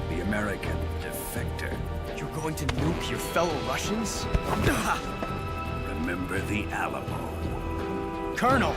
the American defector. You're going to nuke your fellow Russians? Remember the Alamo. Colonel!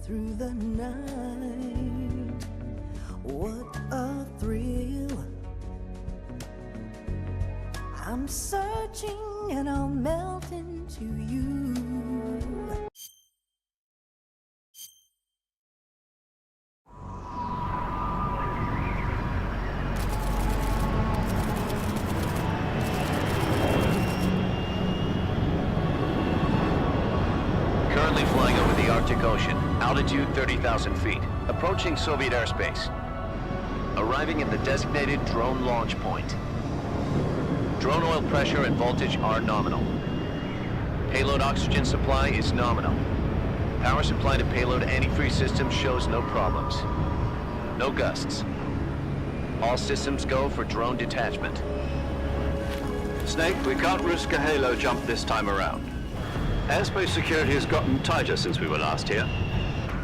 through the night. What a thrill. I'm searching and I'll melt into you. Currently flying over the Arctic Ocean, altitude 30,000 feet, approaching Soviet airspace. Arriving at the designated drone launch point. Drone oil pressure and voltage are nominal. Payload oxygen supply is nominal. Power supply to payload antifreeze system shows no problems. No gusts. All systems go for drone detachment. Snake, we can't risk a halo jump this time around. Airspace security has gotten tighter since we were last here.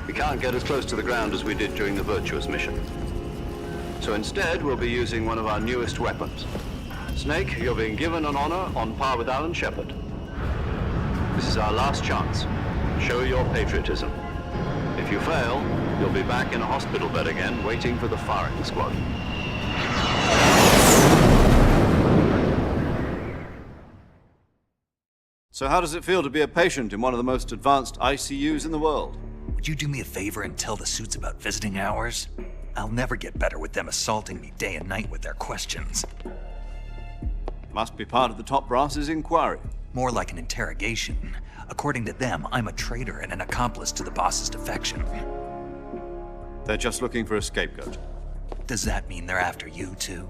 We can't get as close to the ground as we did during the Virtuous mission. So instead, we'll be using one of our newest weapons. Snake, you're being given an honor on par with Alan Shepard. This is our last chance. Show your patriotism. If you fail, you'll be back in a hospital bed again, waiting for the firing squad. So how does it feel to be a patient in one of the most advanced ICUs in the world? Would you do me a favor and tell the suits about visiting hours? I'll never get better with them assaulting me day and night with their questions. Must be part of the top brass's inquiry. More like an interrogation. According to them, I'm a traitor and an accomplice to the boss's defection. They're just looking for a scapegoat. Does that mean they're after you, too?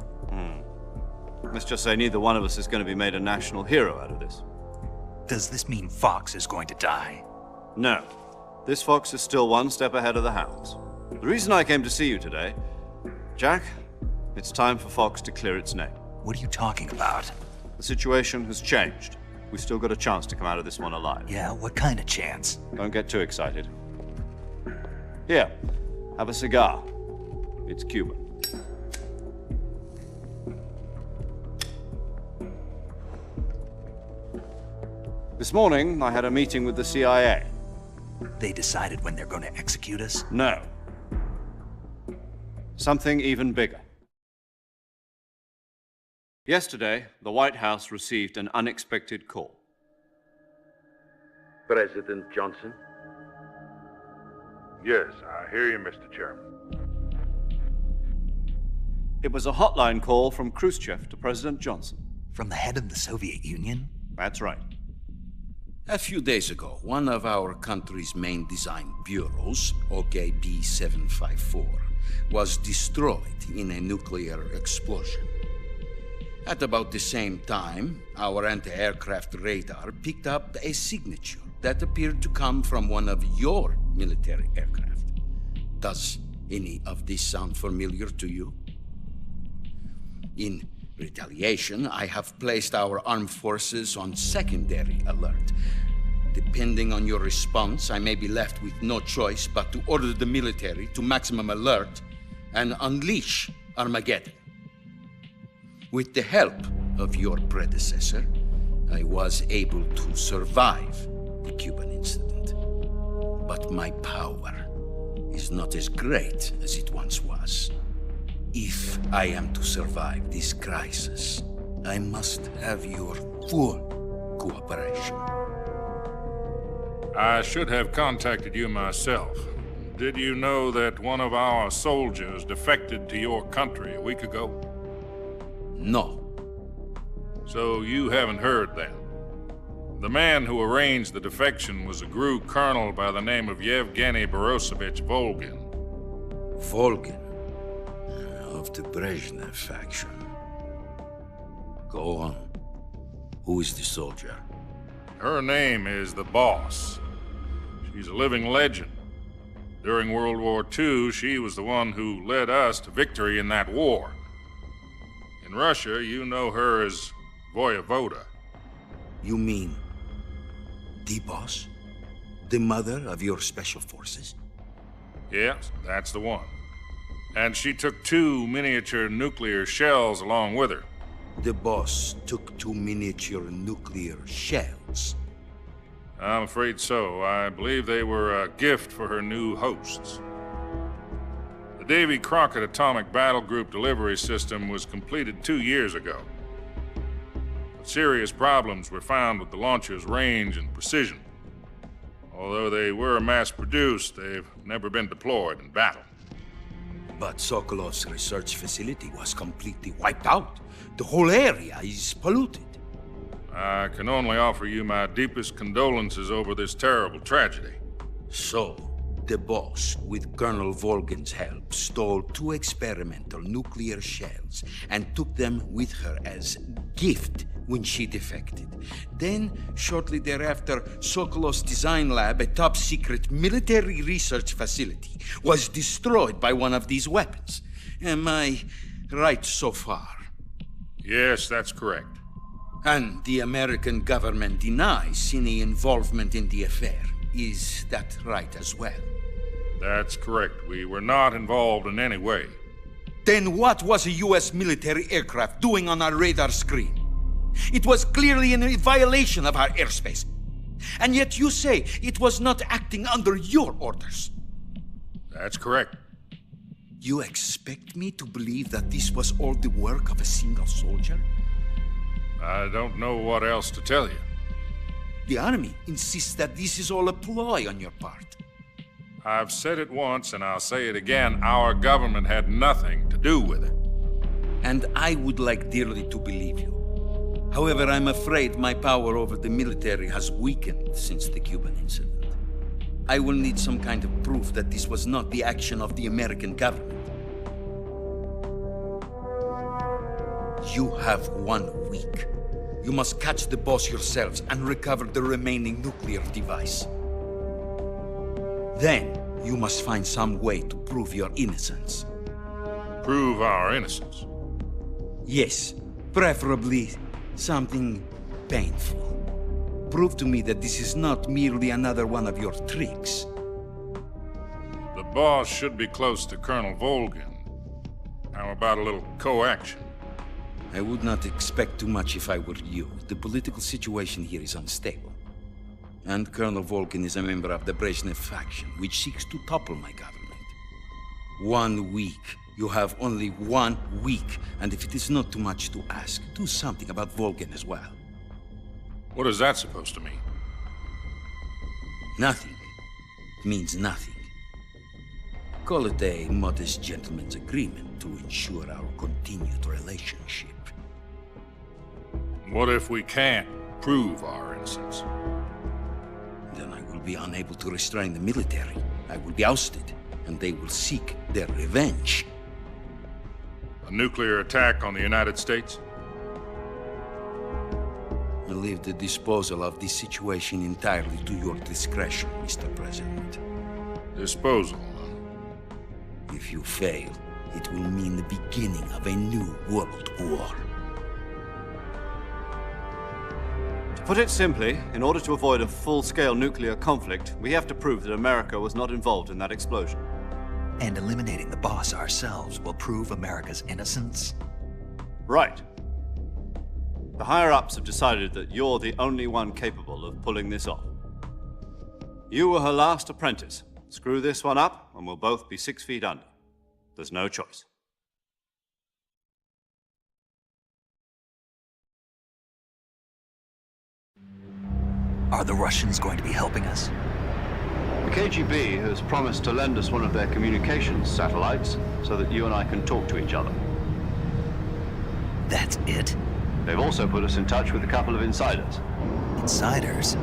Let's just say neither one of us is going to be made a national hero out of this. Does this mean Fox is going to die? No. This fox is still one step ahead of the hounds. The reason I came to see you today, Jack, it's time for Fox to clear its name. What are you talking about? The situation has changed. We've still got a chance to come out of this one alive. Yeah, what kind of chance? Don't get too excited. Here, have a cigar. It's Cuban. This morning, I had a meeting with the CIA. They decided when they're going to execute us? No. Something even bigger. Yesterday, the White House received an unexpected call. President Johnson? Yes, I hear you, Mr. Chairman. It was a hotline call from Khrushchev to President Johnson. From the head of the Soviet Union? That's right. A few days ago, one of our country's main design bureaus, OKB 754, was destroyed in a nuclear explosion. At about the same time, our anti-aircraft radar picked up a signature that appeared to come from one of your military aircraft. Does any of this sound familiar to you? In retaliation, I have placed our armed forces on secondary alert. Depending on your response, I may be left with no choice but to order the military to maximum alert and unleash Armageddon. With the help of your predecessor, I was able to survive the Cuban incident. But my power is not as great as it once was. If I am to survive this crisis, I must have your full cooperation. I should have contacted you myself. Did you know that one of our soldiers defected to your country a week ago? No. So you haven't heard then. The man who arranged the defection was a GRU colonel by the name of Yevgeny Borosovich Volgin. Volgin? Of the Brezhnev faction. Go on. Who is the soldier? Her name is the Boss. She's a living legend. During World War II, she was the one who led us to victory in that war. In Russia, you know her as Voyevoda. You mean the Boss? The mother of your special forces? Yes, that's the one. And she took 2 miniature nuclear shells along with her. The Boss took 2 miniature nuclear shells. I'm afraid so. I believe they were a gift for her new hosts. The Davy Crockett Atomic Battle Group delivery system was completed 2 years ago. But serious problems were found with the launcher's range and precision. Although they were mass-produced, they've never been deployed in battle. But Sokolov's research facility was completely wiped out. The whole area is polluted. I can only offer you my deepest condolences over this terrible tragedy. So, the boss, with Colonel Volgin's help, stole 2 experimental nuclear shells and took them with her as gift when she defected. Then, shortly thereafter, Sokolov's design lab, a top-secret military research facility, was destroyed by one of these weapons. Am I right so far? Yes, that's correct. And the American government denies any involvement in the affair. Is that right as well? That's correct. We were not involved in any way. Then what was a U.S. military aircraft doing on our radar screen? It was clearly in violation of our airspace. And yet you say it was not acting under your orders. That's correct. You expect me to believe that this was all the work of a single soldier? I don't know what else to tell you. The Army insists that this is all a ploy on your part. I've said it once, and I'll say it again. Our government had nothing to do with it. And I would like dearly to believe you. However, I'm afraid my power over the military has weakened since the Cuban incident. I will need some kind of proof that this was not the action of the American government. You have 1 week. You must catch the boss yourselves and recover the remaining nuclear device. Then, you must find some way to prove your innocence. Prove our innocence? Yes, preferably something painful. Prove to me that this is not merely another one of your tricks. The boss should be close to Colonel Volgin. How about a little co-action? I would not expect too much if I were you. The political situation here is unstable. And Colonel Volgin is a member of the Brezhnev faction, which seeks to topple my government. 1 week. You have only 1 week, and if it is not too much to ask, do something about Volgin as well. What is that supposed to mean? Nothing. It means nothing. Call it a modest gentleman's agreement to ensure our continued relationship. What if we can't prove our innocence? Then I will be unable to restrain the military. I will be ousted, and they will seek their revenge. A nuclear attack on the United States? I leave the disposal of this situation entirely to your discretion, Mr. President. Disposal? If you fail, it will mean the beginning of a new world war. To put it simply, in order to avoid a full-scale nuclear conflict, we have to prove that America was not involved in that explosion. And eliminating the boss ourselves will prove America's innocence? Right. The higher-ups have decided that you're the only one capable of pulling this off. You were her last apprentice. Screw this one up, and we'll both be 6 feet under. There's no choice. Are the Russians going to be helping us? The KGB has promised to lend us one of their communications satellites so that you and I can talk to each other. That's it? They've also put us in touch with a couple of insiders. Insiders?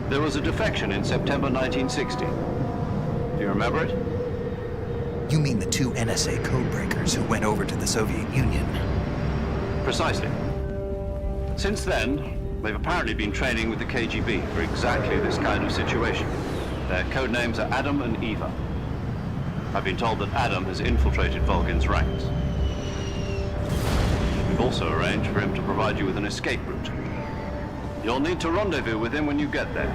There was a defection in September 1960. Do you remember it? You mean the 2 NSA codebreakers who went over to the Soviet Union? Precisely. Since then, they've apparently been training with the KGB for exactly this kind of situation. Their code names are Adam and Eva. I've been told that Adam has infiltrated Volgin's ranks. We've also arranged for him to provide you with an escape route. You'll need to rendezvous with him when you get there.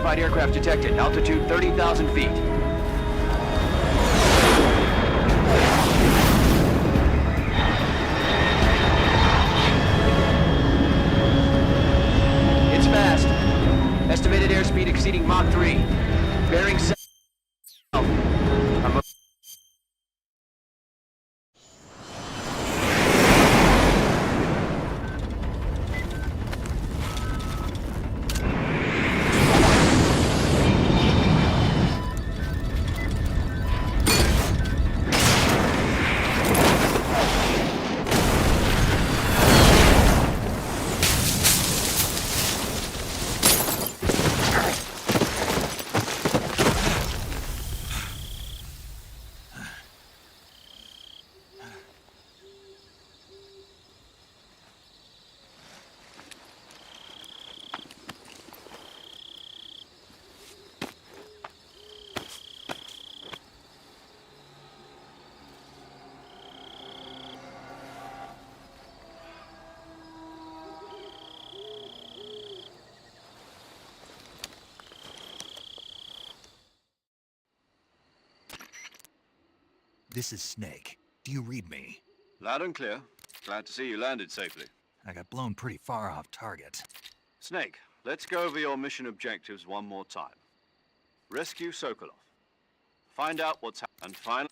Classified aircraft detected. Altitude 30,000 feet. It's fast. Estimated airspeed exceeding Mach 3. Bearing south. This is Snake. Do you read me? Loud and clear. Glad to see you landed safely. I got blown pretty far off target. Snake, let's go over your mission objectives one more time. Rescue Sokolov. Find out what's happened, and finally...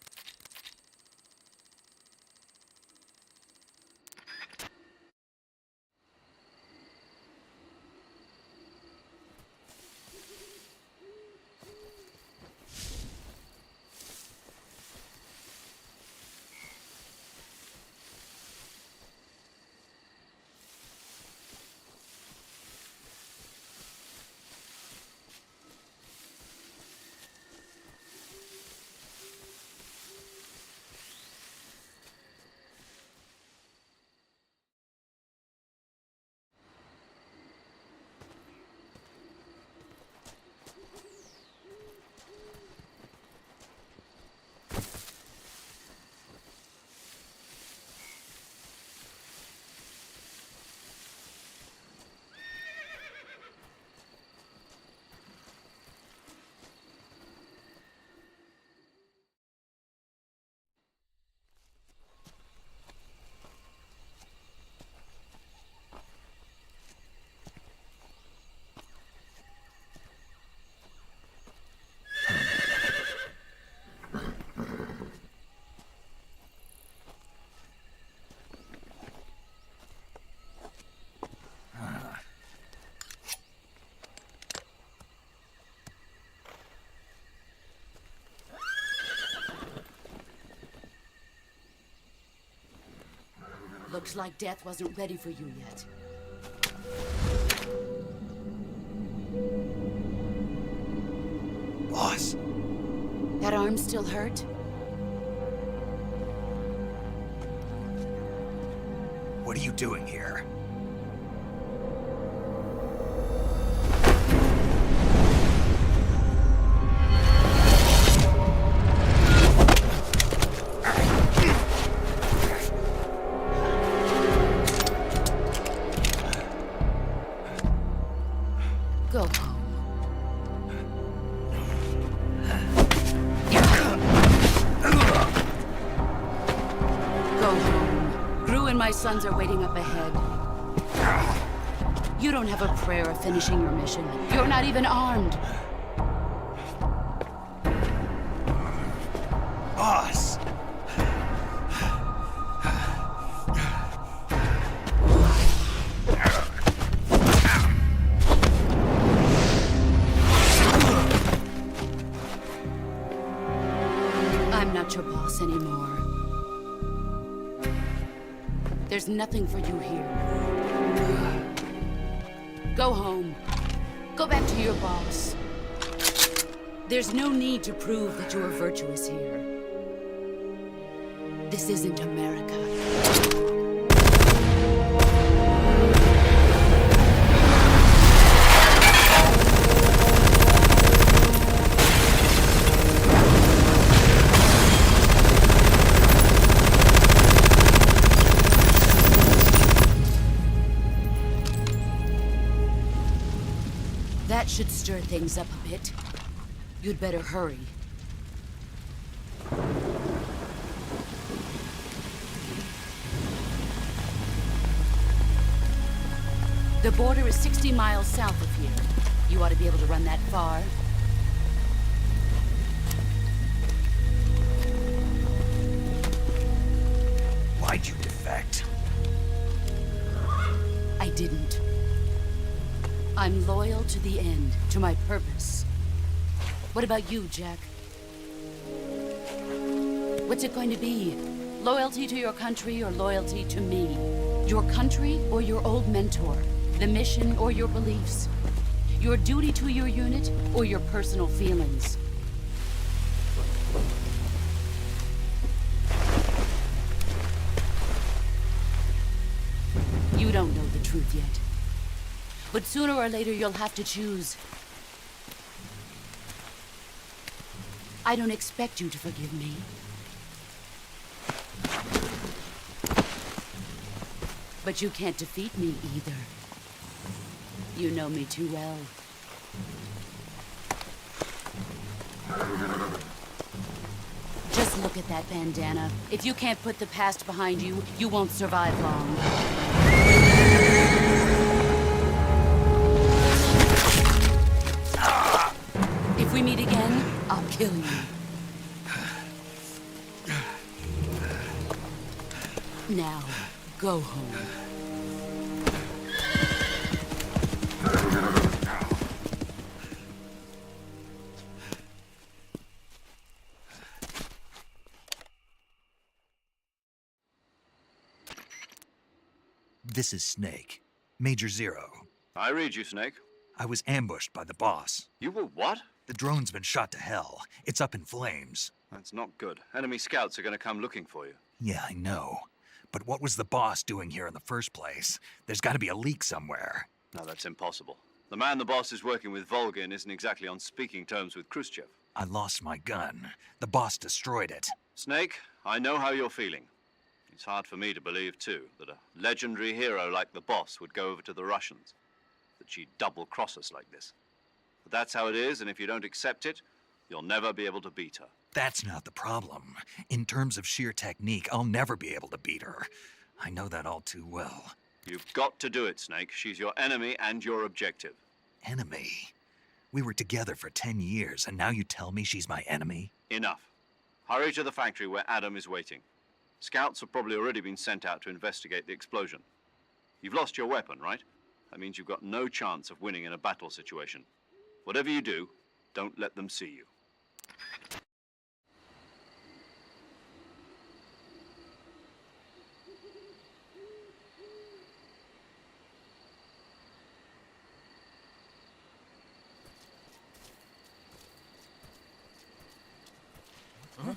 Looks like death wasn't ready for you yet. Boss! That arm still hurt? What are you doing here? Go home. Go home. Gru and my sons are waiting up ahead. You don't have a prayer of finishing your mission. You're not even armed. Boss! I'm not your boss anymore. There's nothing for you here. Go home. Go back to your boss. There's no need to prove that you are virtuous here. This isn't America. That should stir things up a bit. You'd better hurry. The border is 60 miles south of here. You ought to be able to run that far. Why'd you defect? I didn't. I'm loyal to the end, to my purpose. What about you, Jack? What's it going to be? Loyalty to your country or loyalty to me? Your country or your old mentor? The mission or your beliefs? Your duty to your unit or your personal feelings? You don't know the truth yet. But sooner or later you'll have to choose. I don't expect you to forgive me. But you can't defeat me either. You know me too well. Just look at that bandana. If you can't put the past behind you, you won't survive long. If we meet again, I'll kill you. Now, go home. This is Snake. Major Zero. I read you, Snake. I was ambushed by the boss. You were what? The drone's been shot to hell. It's up in flames. That's not good. Enemy scouts are going to come looking for you. Yeah, I know. But what was the boss doing here in the first place? There's got to be a leak somewhere. No, that's impossible. The man the boss is working with, Volgin, isn't exactly on speaking terms with Khrushchev. I lost my gun. The boss destroyed it. Snake, I know how you're feeling. It's hard for me to believe, too, that a legendary hero like the boss would go over to the Russians. That she'd double-cross us like this. But that's how it is, and if you don't accept it, you'll never be able to beat her. That's not the problem. In terms of sheer technique, I'll never be able to beat her. I know that all too well. You've got to do it, Snake. She's your enemy and your objective. Enemy? We were together for 10 years, and now you tell me she's my enemy? Enough. Hurry to the factory where Adam is waiting. Scouts have probably already been sent out to investigate the explosion. You've lost your weapon, right? That means you've got no chance of winning in a battle situation. Whatever you do, don't let them see you. Huh?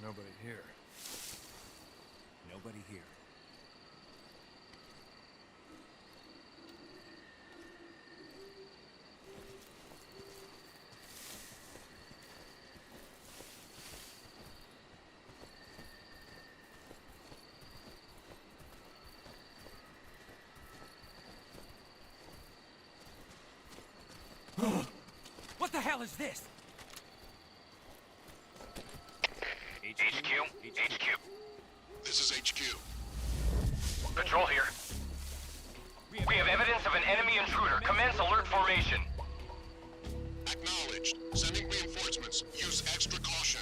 Nobody here. Nobody here. What the hell is this? HQ. This is HQ. Patrol here. We have evidence of an enemy intruder. Commence alert formation. damaged. Sending reinforcements. Use extra caution.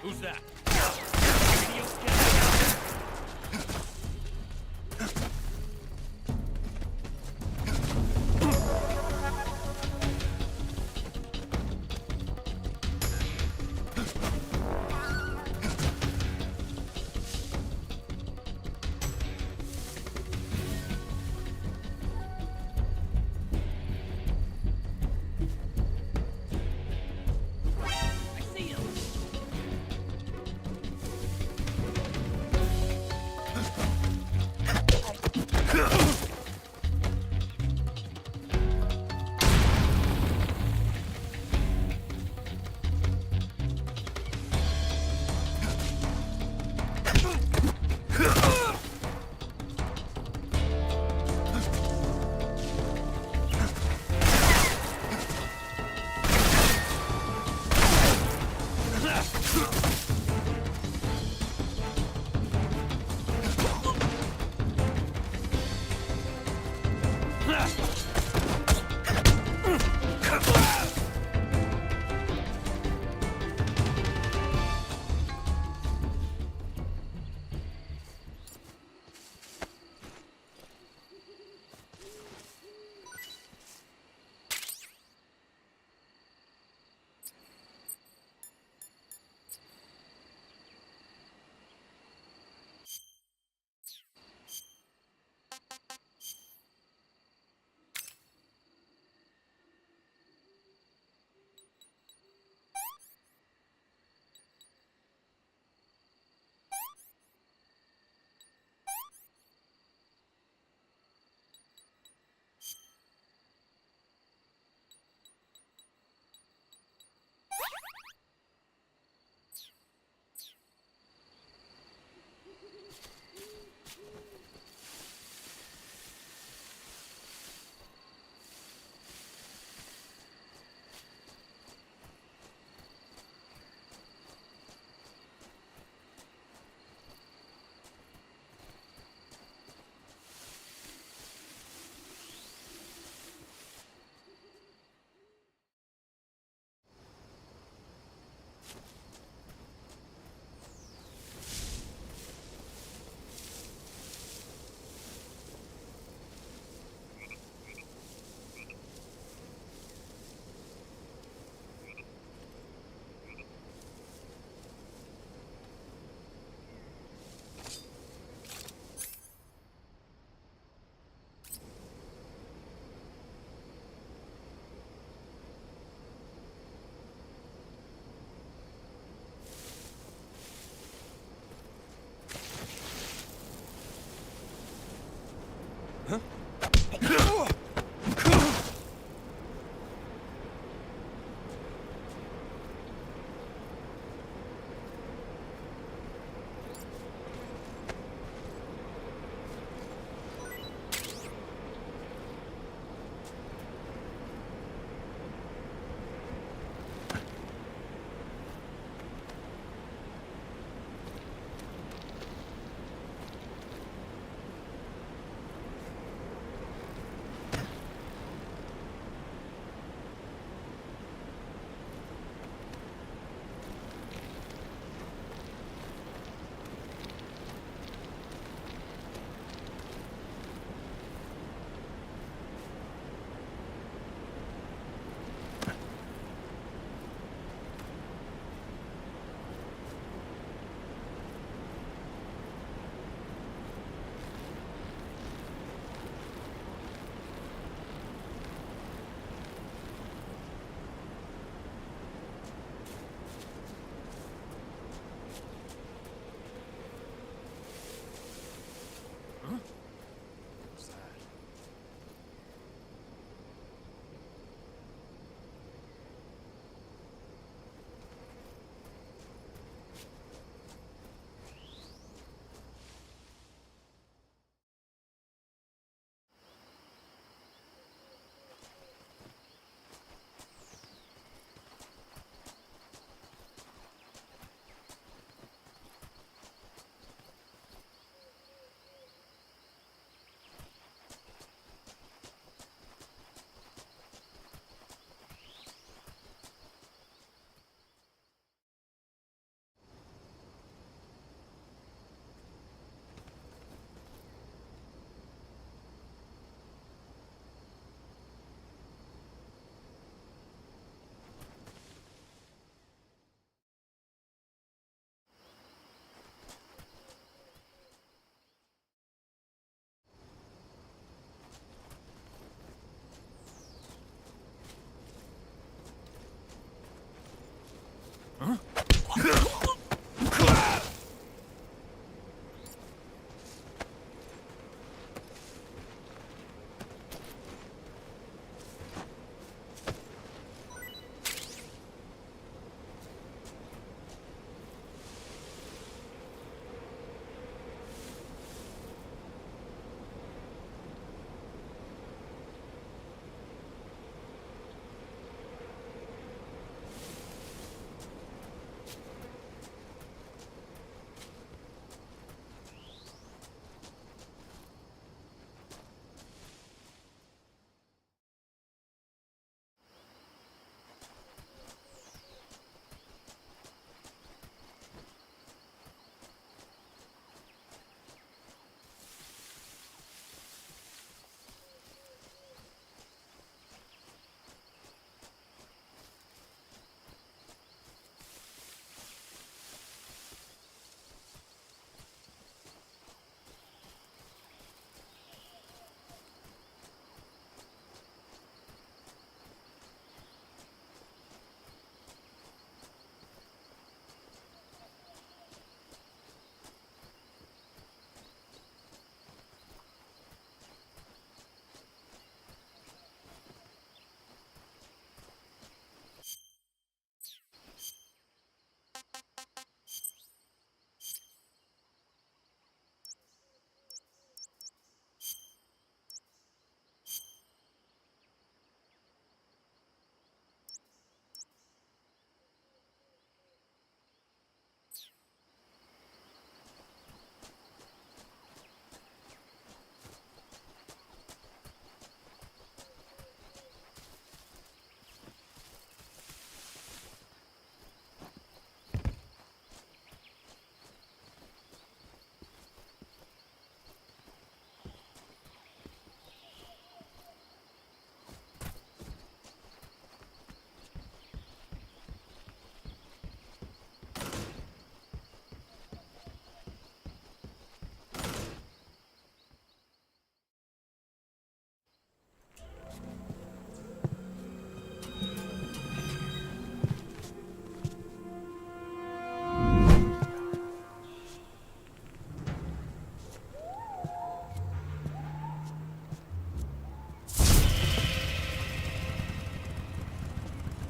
Who's that?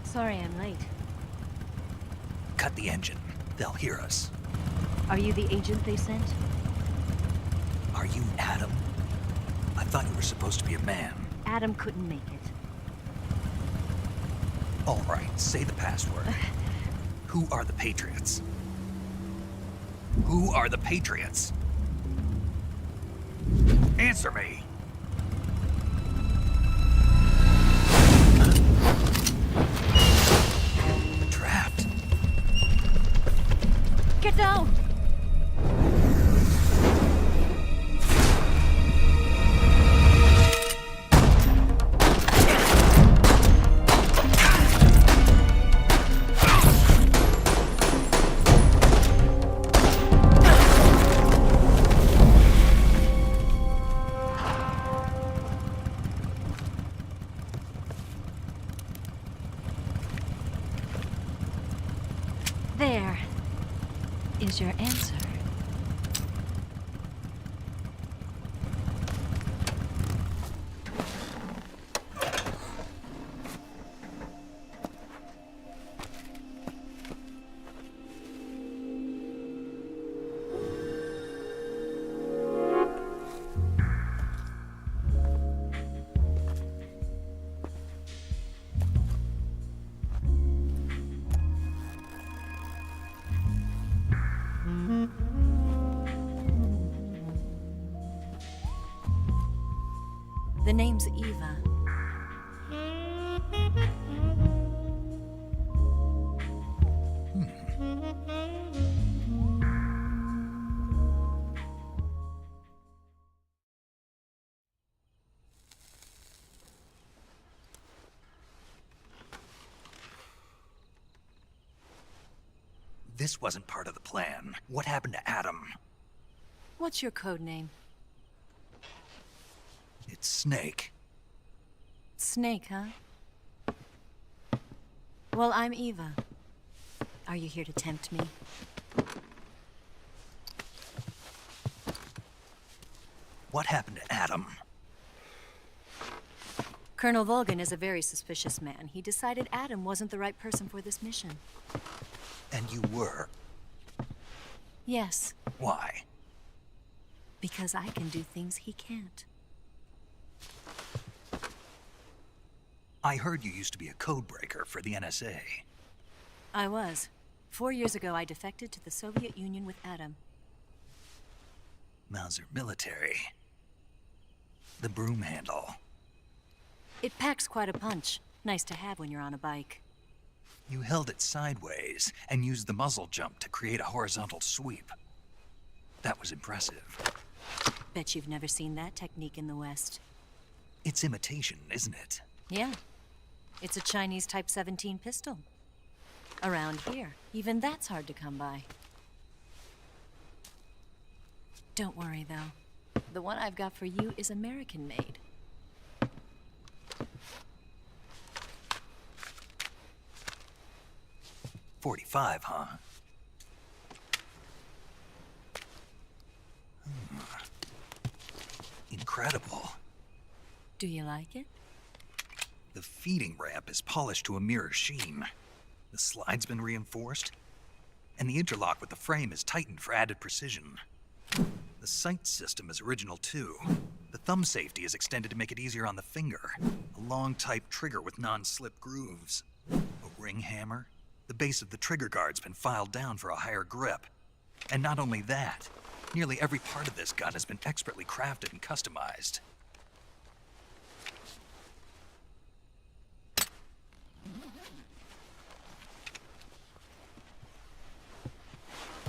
Sorry I'm late. Cut the engine. They'll hear us. Are you the agent they sent? Are you Adam? I thought you were supposed to be a man. Adam couldn't make it. All right, say the password. Who are the Patriots? Who are the Patriots? Answer me! Trapped. Get down! There is your answer. The name's Eva. This wasn't part of the plan. What happened to Adam? What's your code name? It's Snake. Snake, huh? Well, I'm Eva. Are you here to tempt me? What happened to Adam? Colonel Volgin is a very suspicious man. He decided Adam wasn't the right person for this mission. And you were? Yes, Why? because I can do things he can't. I heard you used to be a codebreaker for the NSA. I was. 4 years ago, I defected to the Soviet Union with Adam. Mauser military. The broom handle. It packs quite a punch. Nice to have when you're on a bike. You held it sideways and used the muzzle jump to create a horizontal sweep. That was impressive. Bet you've never seen that technique in the West. It's imitation, isn't it? Yeah. It's a Chinese Type 17 pistol. Around here, even that's hard to come by. Don't worry, though. The one I've got for you is American-made. .45, huh? Incredible. Do you like it? The feeding ramp is polished to a mirror sheen. The slide's been reinforced, and the interlock with the frame is tightened for added precision. The sight system is original too. The thumb safety is extended to make it easier on the finger. A long type trigger with non-slip grooves. A ring hammer. The base of the trigger guard's been filed down for a higher grip. And not only that, nearly every part of this gun has been expertly crafted and customized.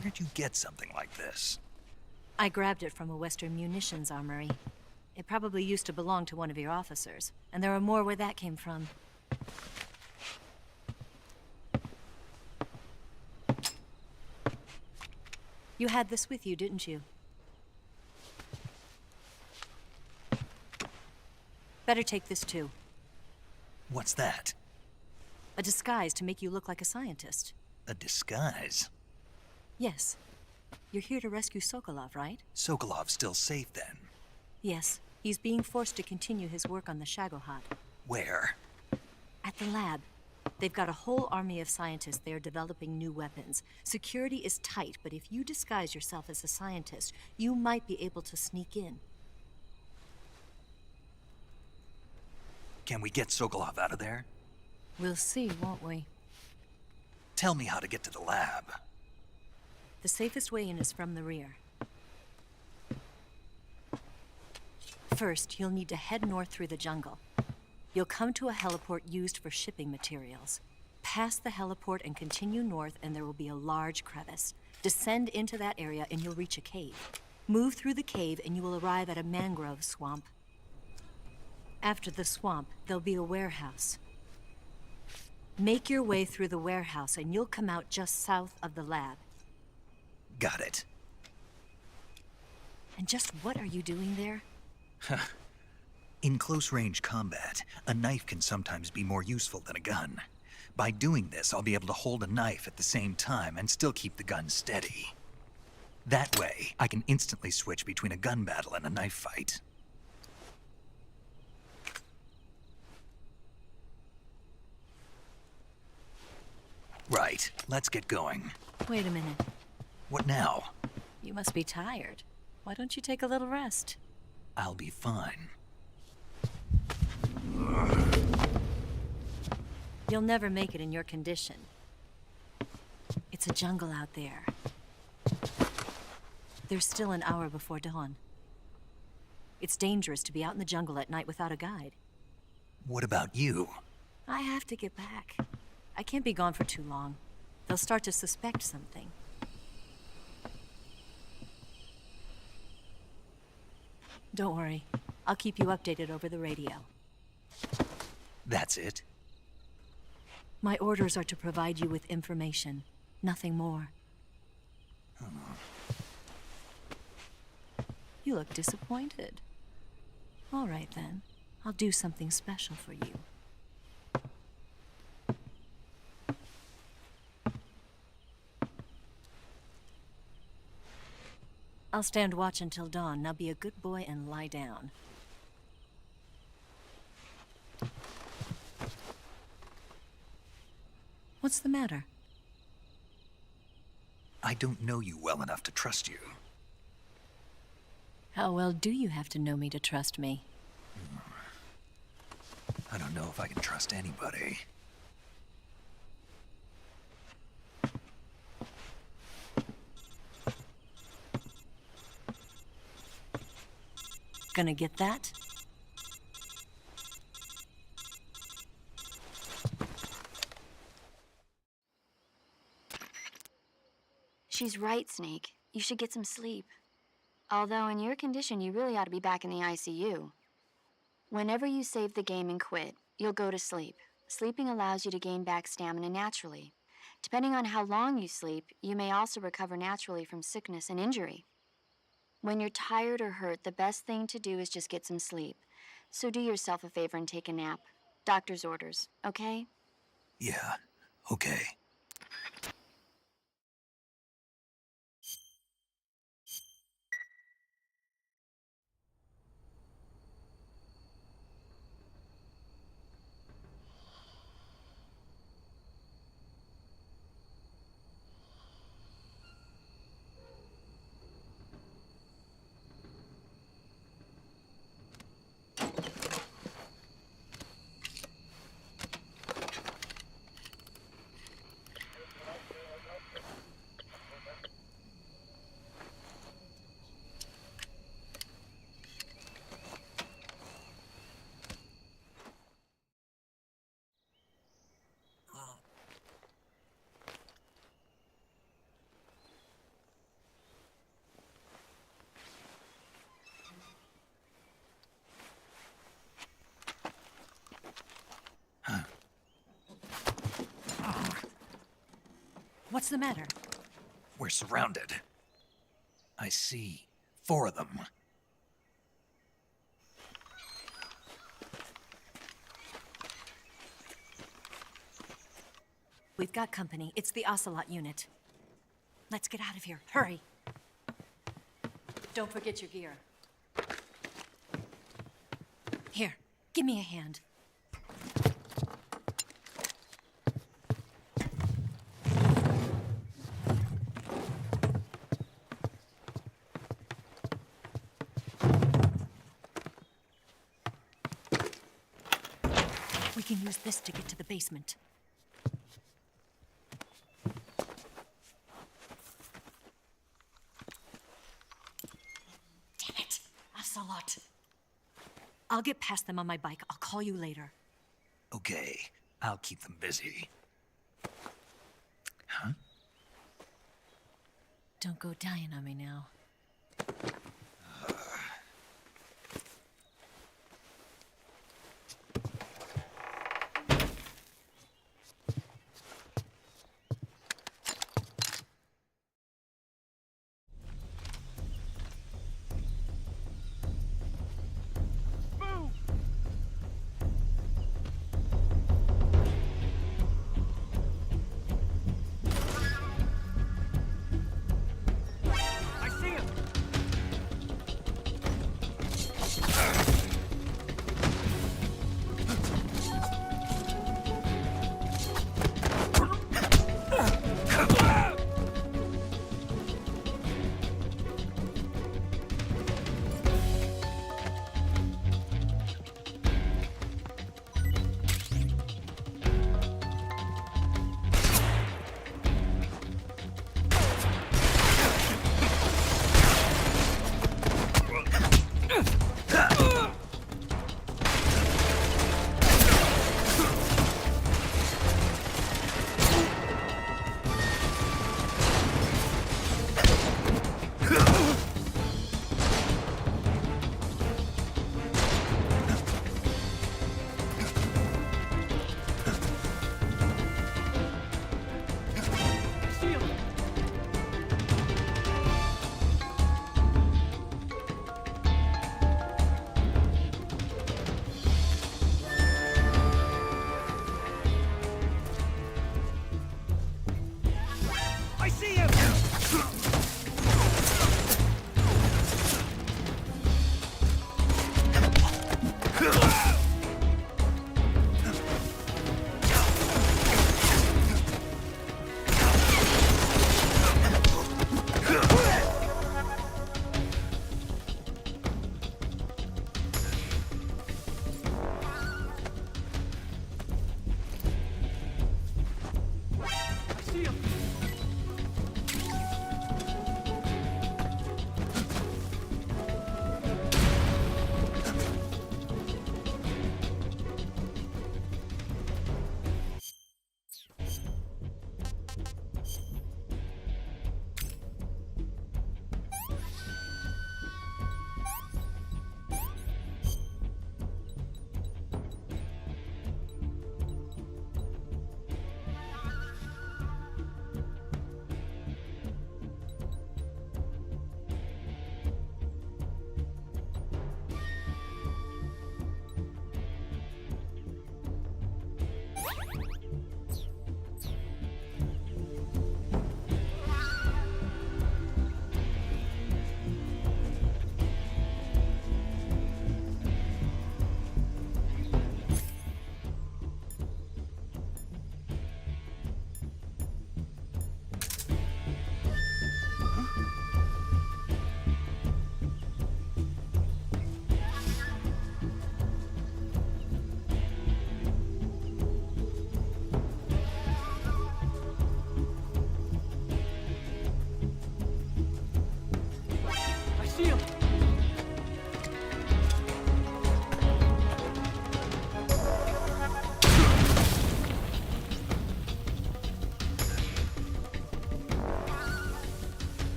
Where'd you get something like this? I grabbed it from a Western munitions armory. It probably used to belong to one of your officers, and there are more where that came from. You had this with you, didn't you? Better take this too. What's that? A disguise to make you look like a scientist. A disguise? Yes. You're here to rescue Sokolov, right? Sokolov's still safe then? Yes. He's being forced to continue his work on the Shagohod. Where? At the lab. They've got a whole army of scientists there developing new weapons. Security is tight, but if you disguise yourself as a scientist, you might be able to sneak in. Can we get Sokolov out of there? We'll see, won't we? Tell me how to get to the lab. The safest way in is from the rear. First, you'll need to head north through the jungle. You'll come to a heliport used for shipping materials. Pass the heliport and continue north, and there will be a large crevice. Descend into that area and you'll reach a cave. Move through the cave and you will arrive at a mangrove swamp. After the swamp, there'll be a warehouse. Make your way through the warehouse and you'll come out just south of the lab. Got it. And just what are you doing there? In close-range combat, a knife can sometimes be more useful than a gun. By doing this, I'll be able to hold a knife at the same time and still keep the gun steady. That way, I can instantly switch between a gun battle and a knife fight. Right, let's get going. Wait a minute. What now? You must be tired. Why don't you take a little rest? I'll be fine. You'll never make it in your condition. It's a jungle out there. There's still an hour before dawn. It's dangerous to be out in the jungle at night without a guide. What about you? I have to get back. I can't be gone for too long. They'll start to suspect something. Don't worry. I'll keep you updated over the radio. That's it? My orders are to provide you with information. Nothing more. You look disappointed. All right, then. I'll do something special for you. I'll stand watch until dawn. Now be a good boy and lie down. What's the matter? I don't know you well enough to trust you. How well do you have to know me to trust me? I don't know if I can trust anybody. Gonna get that? She's right, Snake. You should get some sleep. Although in your condition, you really ought to be back in the ICU. Whenever you save the game and quit, you'll go to sleep. Sleeping allows you to gain back stamina naturally. Depending on how long you sleep, you may also recover naturally from sickness and injury. When you're tired or hurt, the best thing to do is just get some sleep. So do yourself a favor and take a nap. Doctor's orders, okay? Yeah, okay. What's the matter? We're surrounded. I see 4 of them. We've got company. It's the Ocelot unit. Let's get out of here. Hurry. Don't forget your gear. Here, give me a hand. We can use this to get to the basement. Damn it, Ocelot. I'll get past them on my bike. I'll call you later. Okay, I'll keep them busy. Huh? Don't go dying on me now. I see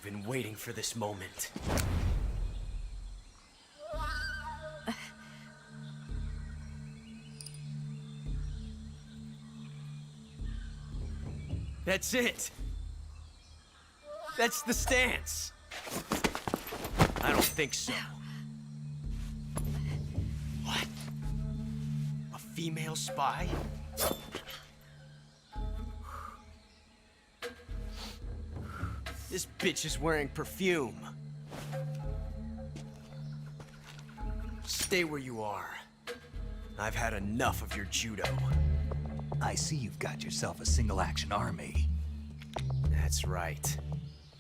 been waiting for this moment. That's it! That's the stance! I don't think so. What? A female spy? This bitch is wearing perfume. Stay where you are. I've had enough of your judo. I see you've got yourself a single-action army. That's right.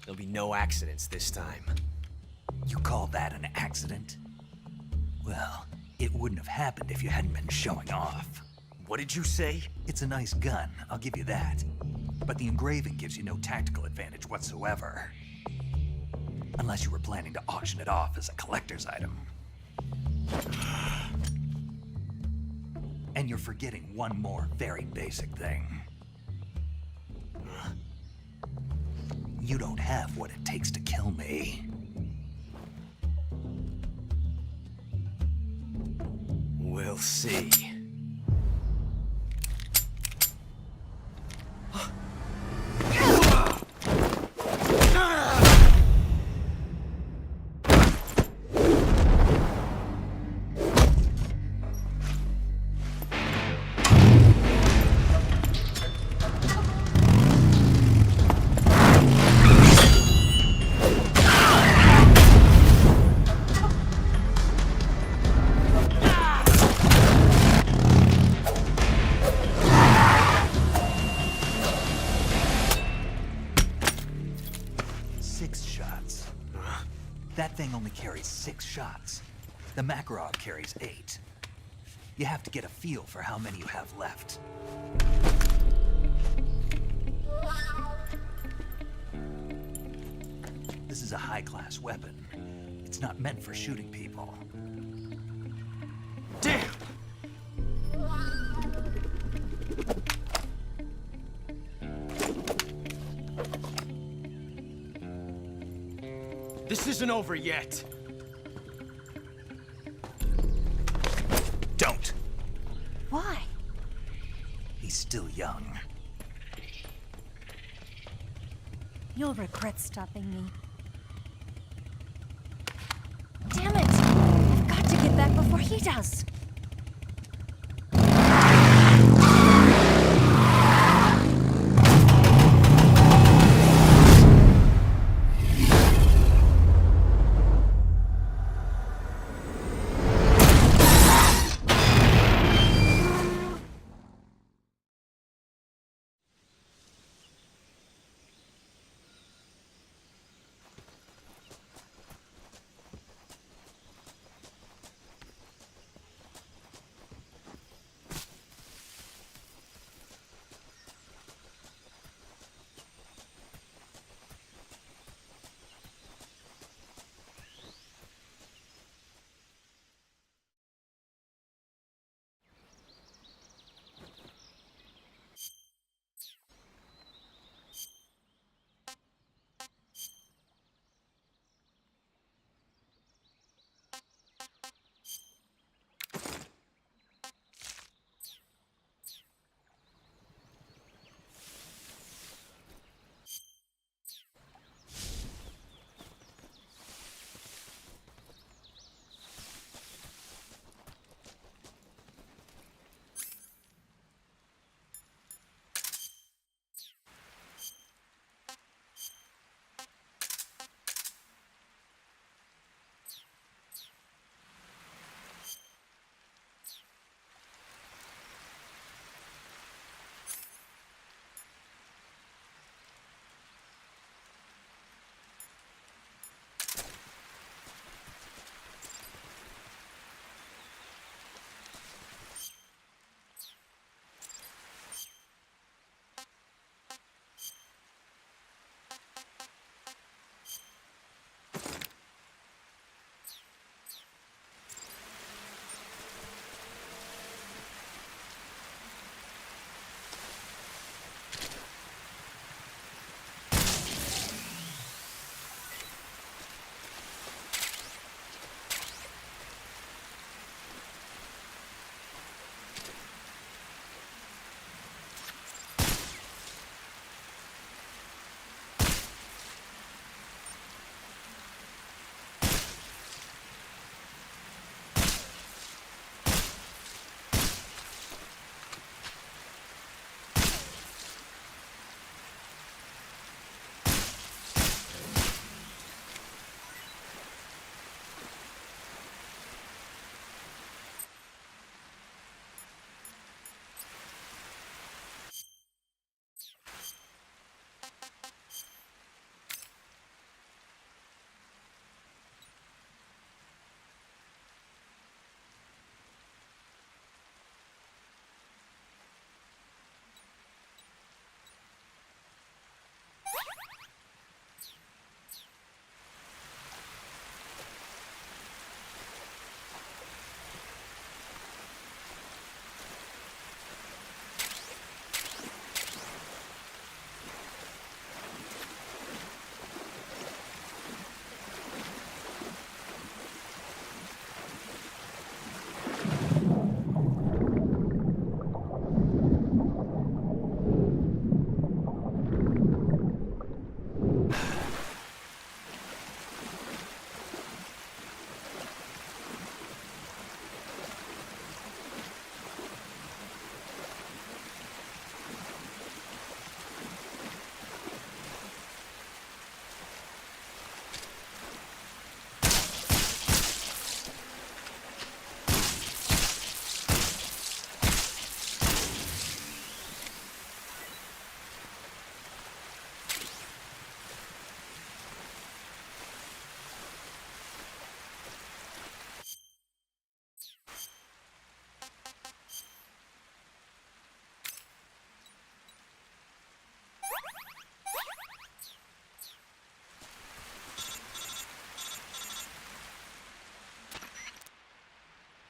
There'll be no accidents this time. You call that an accident? Well, it wouldn't have happened if you hadn't been showing off. What did you say? It's a nice gun, I'll give you that. But the engraving gives you no tactical advantage whatsoever. Unless you were planning to auction it off as a collector's item. And you're forgetting one more very basic thing. You don't have what it takes to kill me. We'll see. That thing only carries 6 shots. The Makarov carries 8. You have to get a feel for how many you have left. This is a high-class weapon. It's not meant for shooting people. Damn! This isn't over yet. Don't! Why? He's still young. You'll regret stopping me. Damn it! I've got to get back before he does.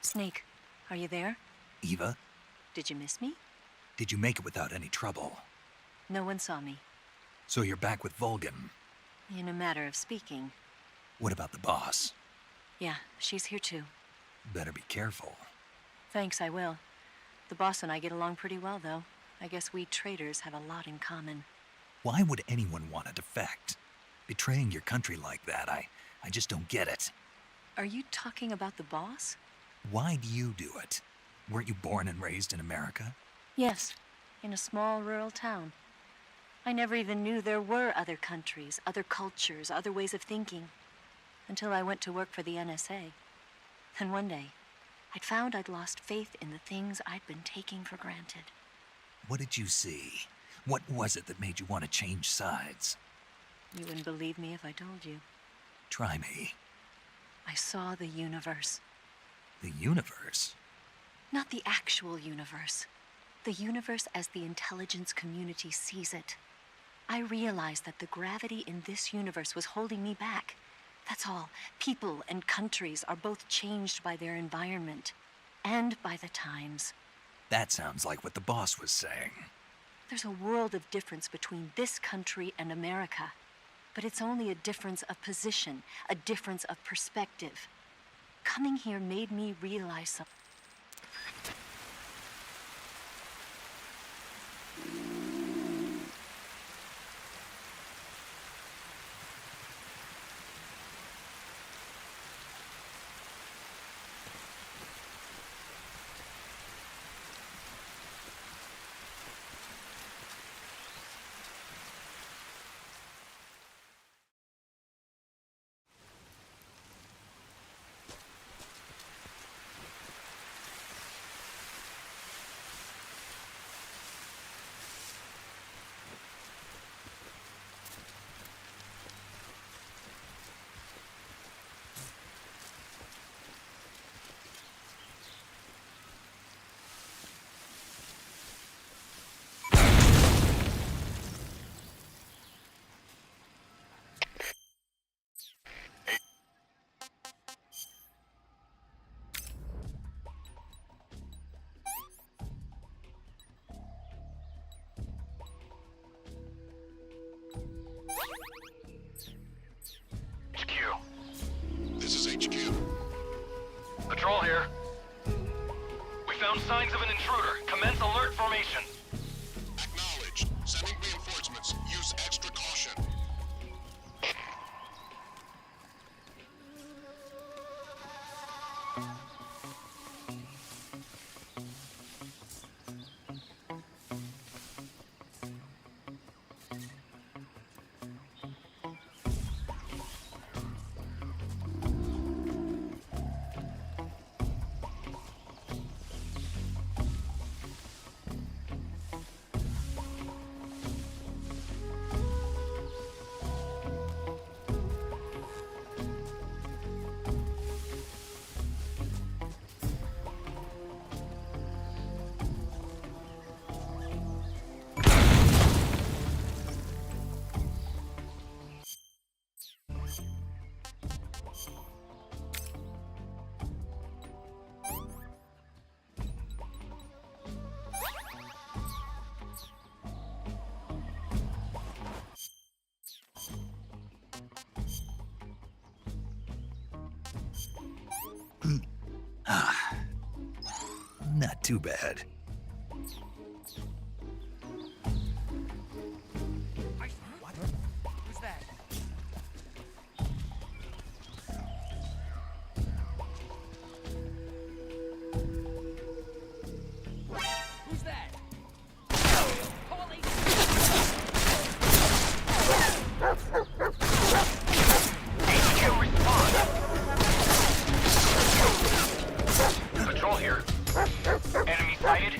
Snake, are you there? Eva, Did you miss me? did you make it without any trouble? No one saw me. So you're back with Vulcan. In a matter of speaking. What about the boss? Yeah, she's here too. Better be careful. Thanks, I will. The boss and I get along pretty well, though. I guess we traitors have a lot in common. Why would anyone want to defect? Betraying your country like that, I just don't get it. Are you talking about the boss? Why do you do it? Weren't you born and raised in America? Yes, in a small rural town. I never even knew there were other countries, other cultures, other ways of thinking. Until I went to work for the NSA. And one day, I'd found I'd lost faith in the things I'd been taking for granted. What did you see? What was it that made you want to change sides? You wouldn't believe me if I told you. Try me. I saw the universe. The universe? Not the actual universe. The universe as the intelligence community sees it. I realized that the gravity in this universe was holding me back. That's all. People and countries are both changed by their environment and by the times. That sounds like what the boss was saying. There's a world of difference between this country and America. But it's only a difference of position, a difference of perspective. Coming here made me realize something. Patrol here. We found signs of an intruder. Commence alert formation. Acknowledged. Sending reinforcements. Use extra caution. Not too bad. What? Who's that? Who's that? HQ respond. Patrol here. Enemy sighted.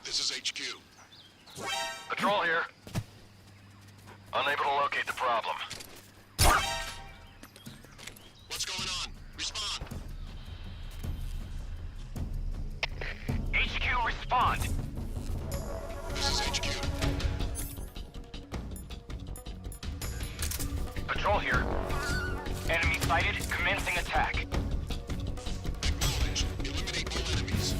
This is HQ. Patrol here. Unable to locate the problem. What's going on? Respond. HQ, respond. This is HQ. Patrol here. Enemy sighted. Commencing attack. Acknowledged. Eliminate all enemies.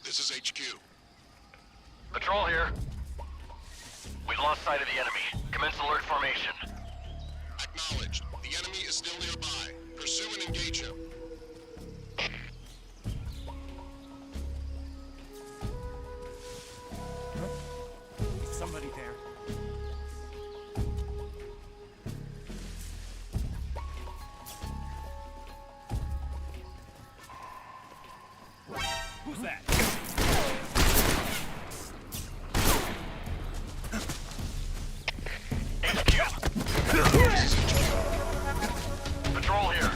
This is HQ. Patrol here. We've lost sight of the enemy. Commence alert formation. Acknowledged. The enemy is still nearby. Pursue and engage him. Somebody there. Who's that? Patrol here.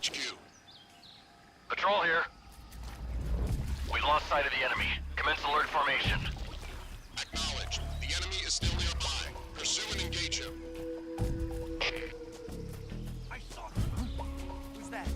HQ. Patrol here. We've lost sight of the enemy. Commence alert formation. Acknowledged. The enemy is still nearby. Pursue and engage him. I saw him. Who's that?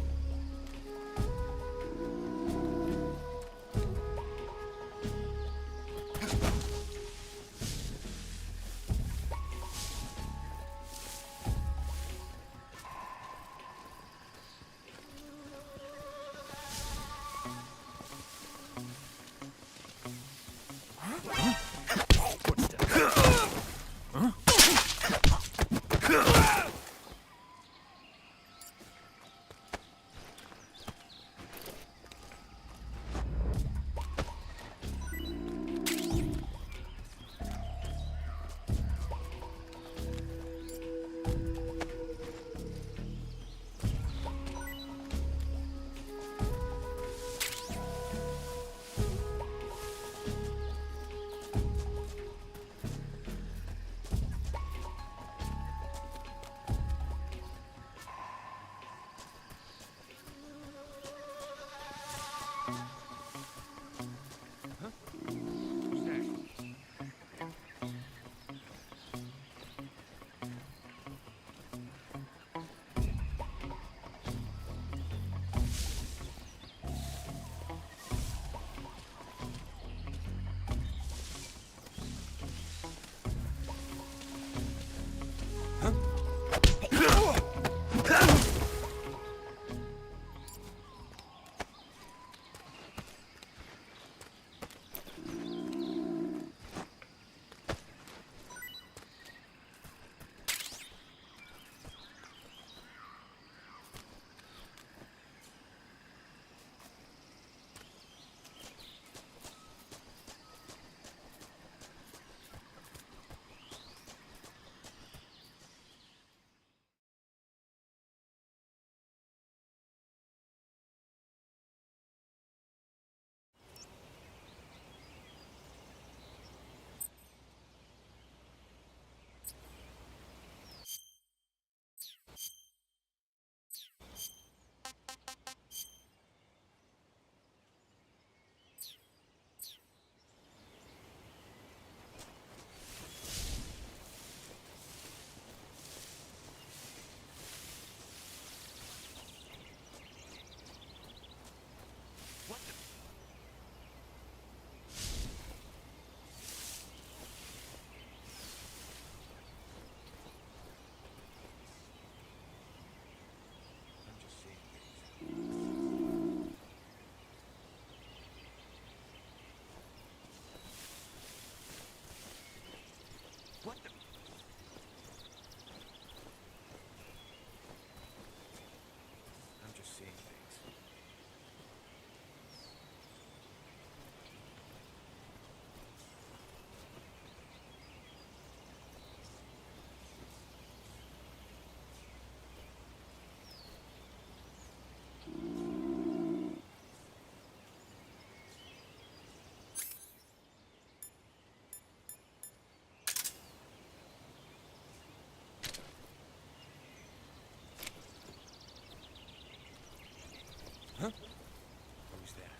Who's that?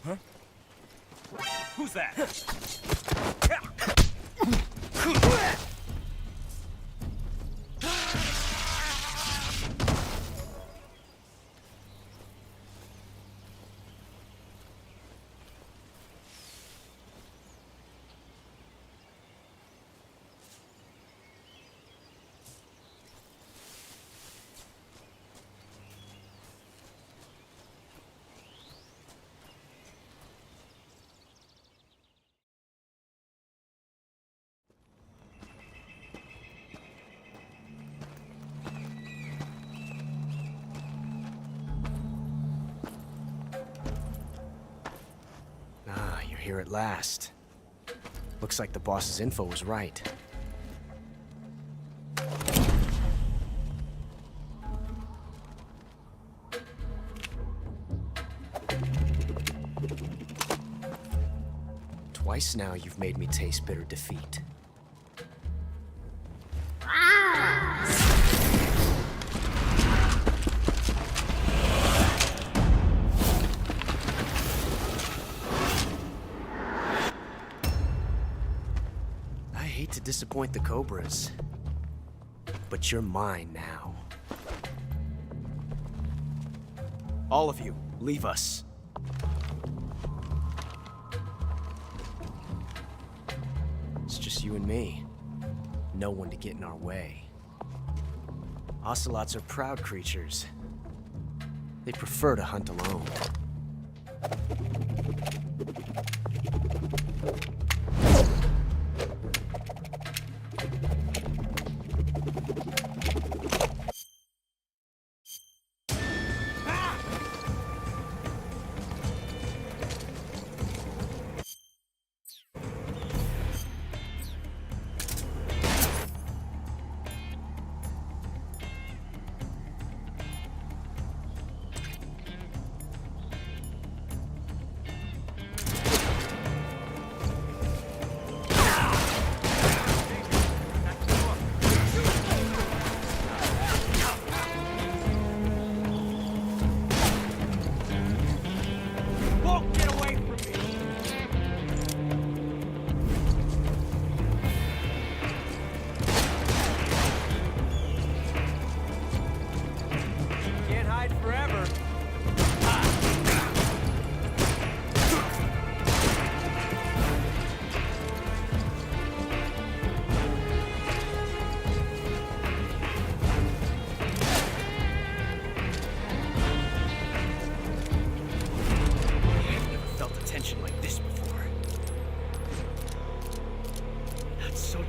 Huh? Who's that? here at last. Looks like the boss's info was right. Twice now you've made me taste bitter defeat. I hate to disappoint the Cobras, but you're mine now. All of you, leave us. It's just you and me. No one to get in our way. Ocelots are proud creatures. They prefer to hunt alone.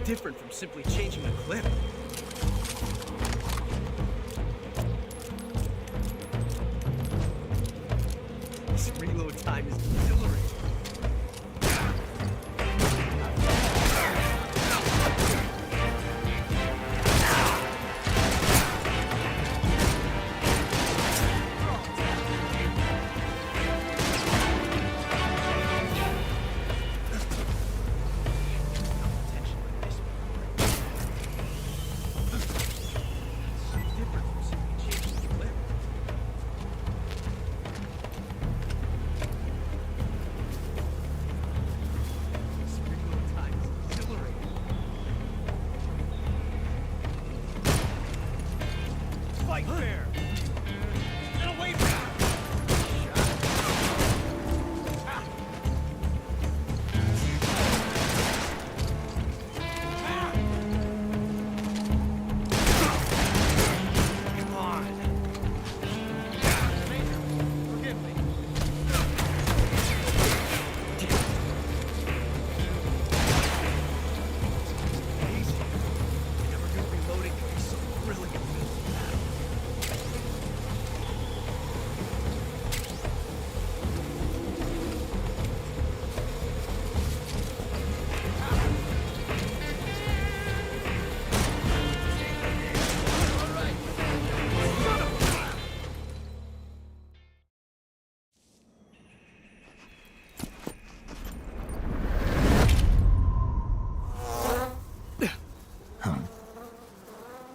Different from simply changing a clip. This reload time is exhilarating. Fight fair! Get away from me! Come on! Major, forgive me. Easy. Never knew reloading could be so brilliant.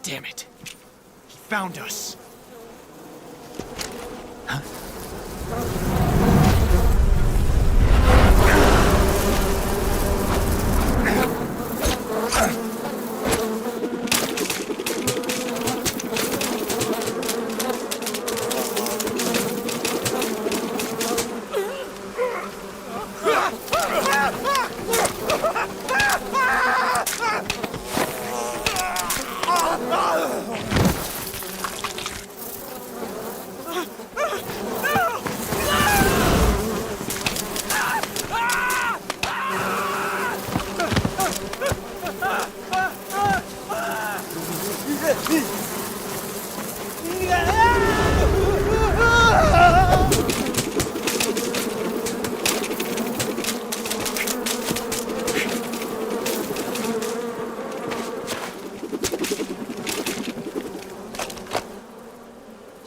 Damn it. He found us.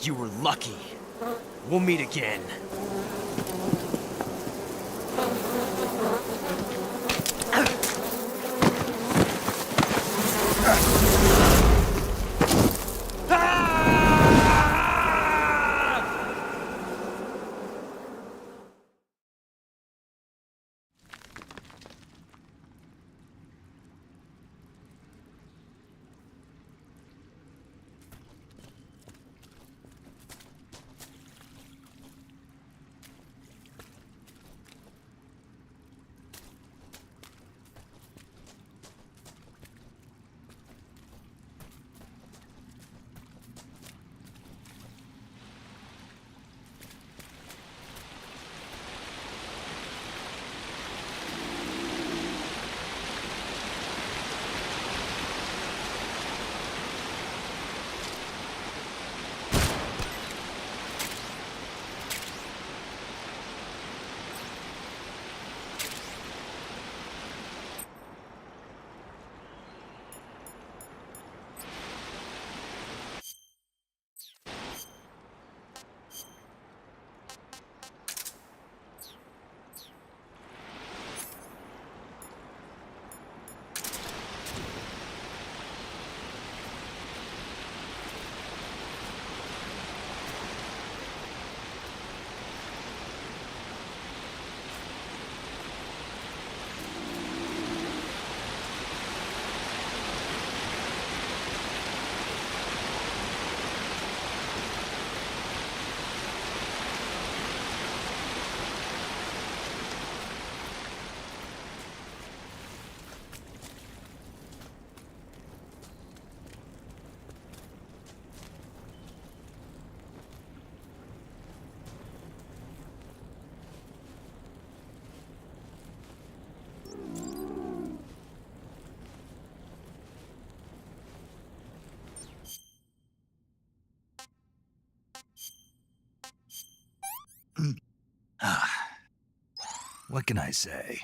You were lucky. We'll meet again. What can I say?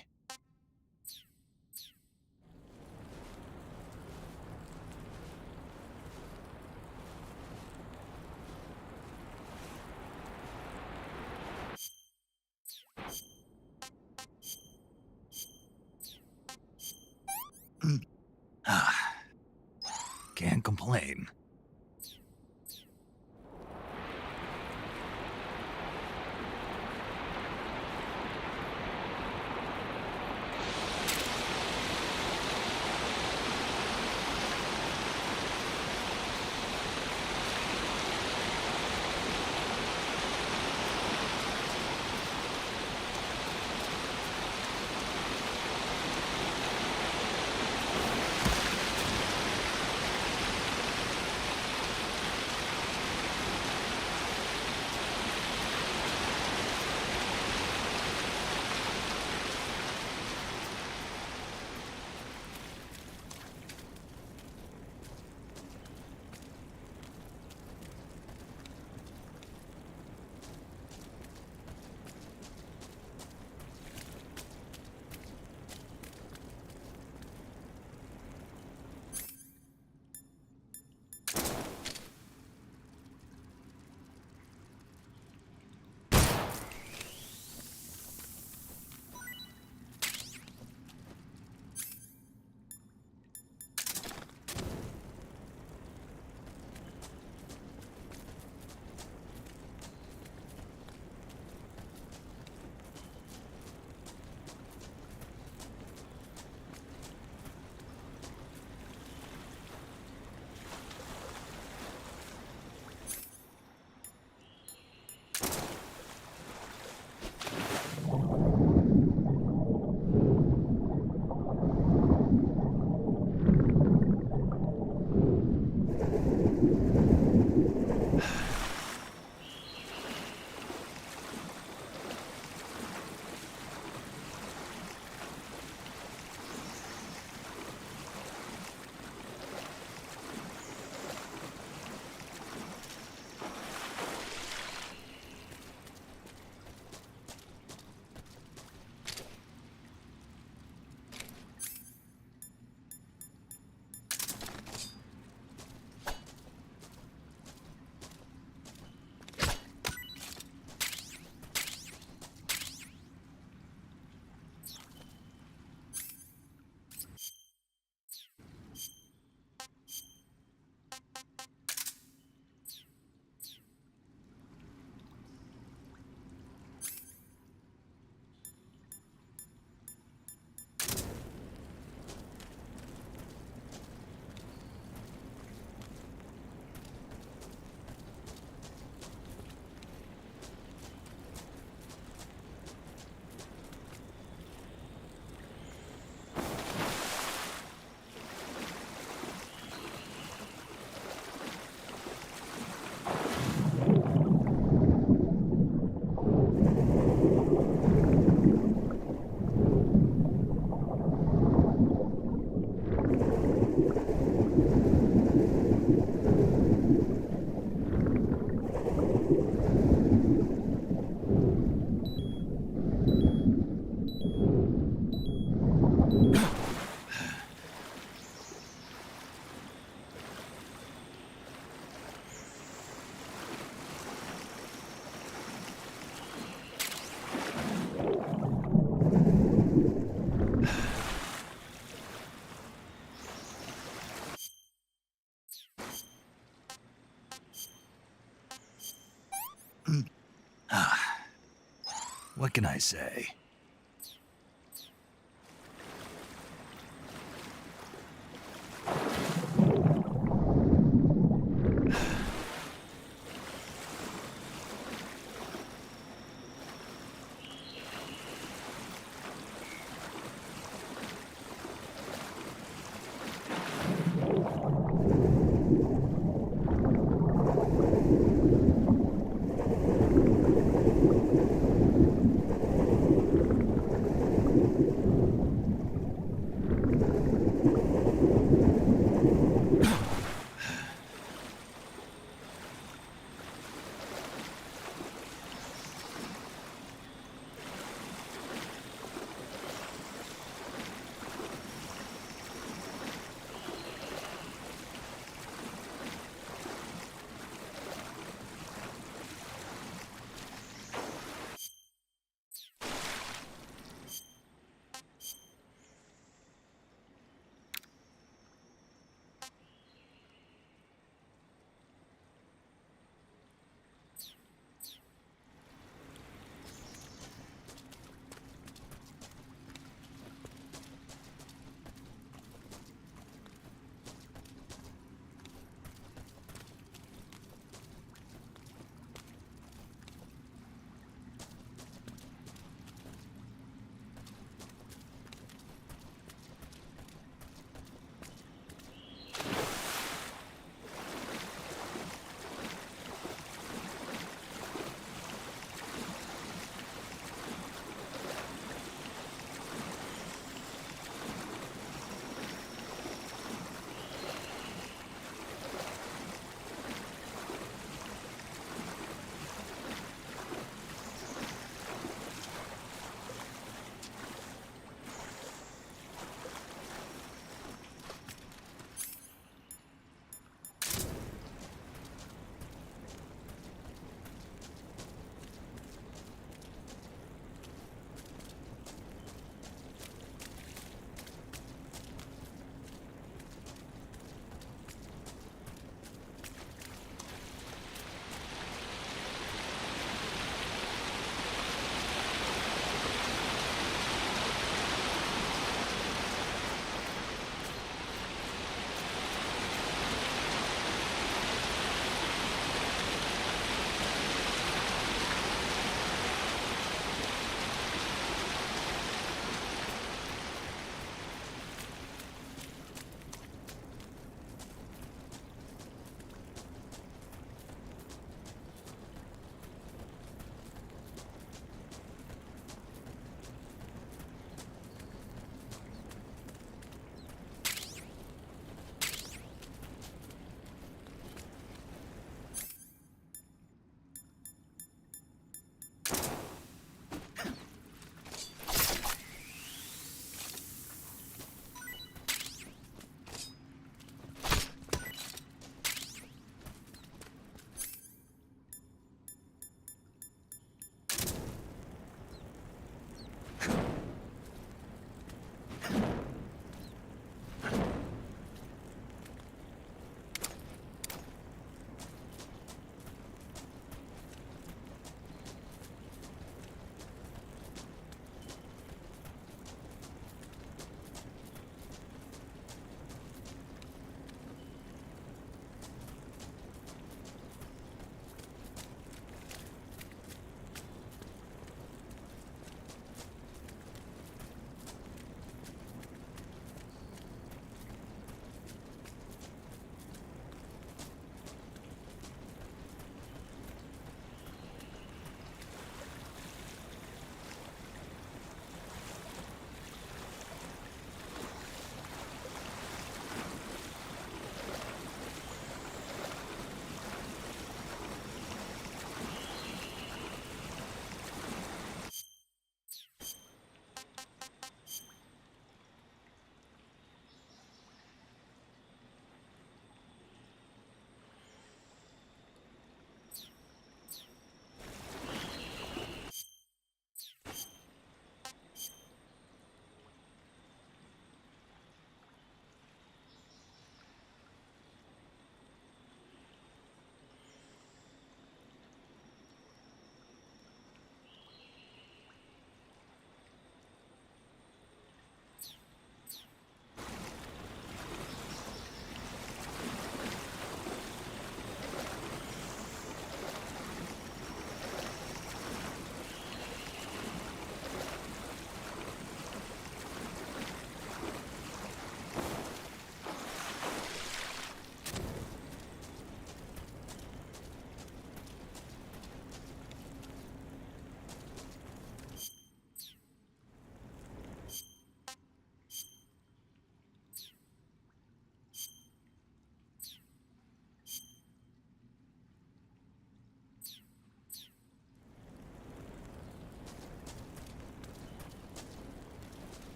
Can't complain. What can I say?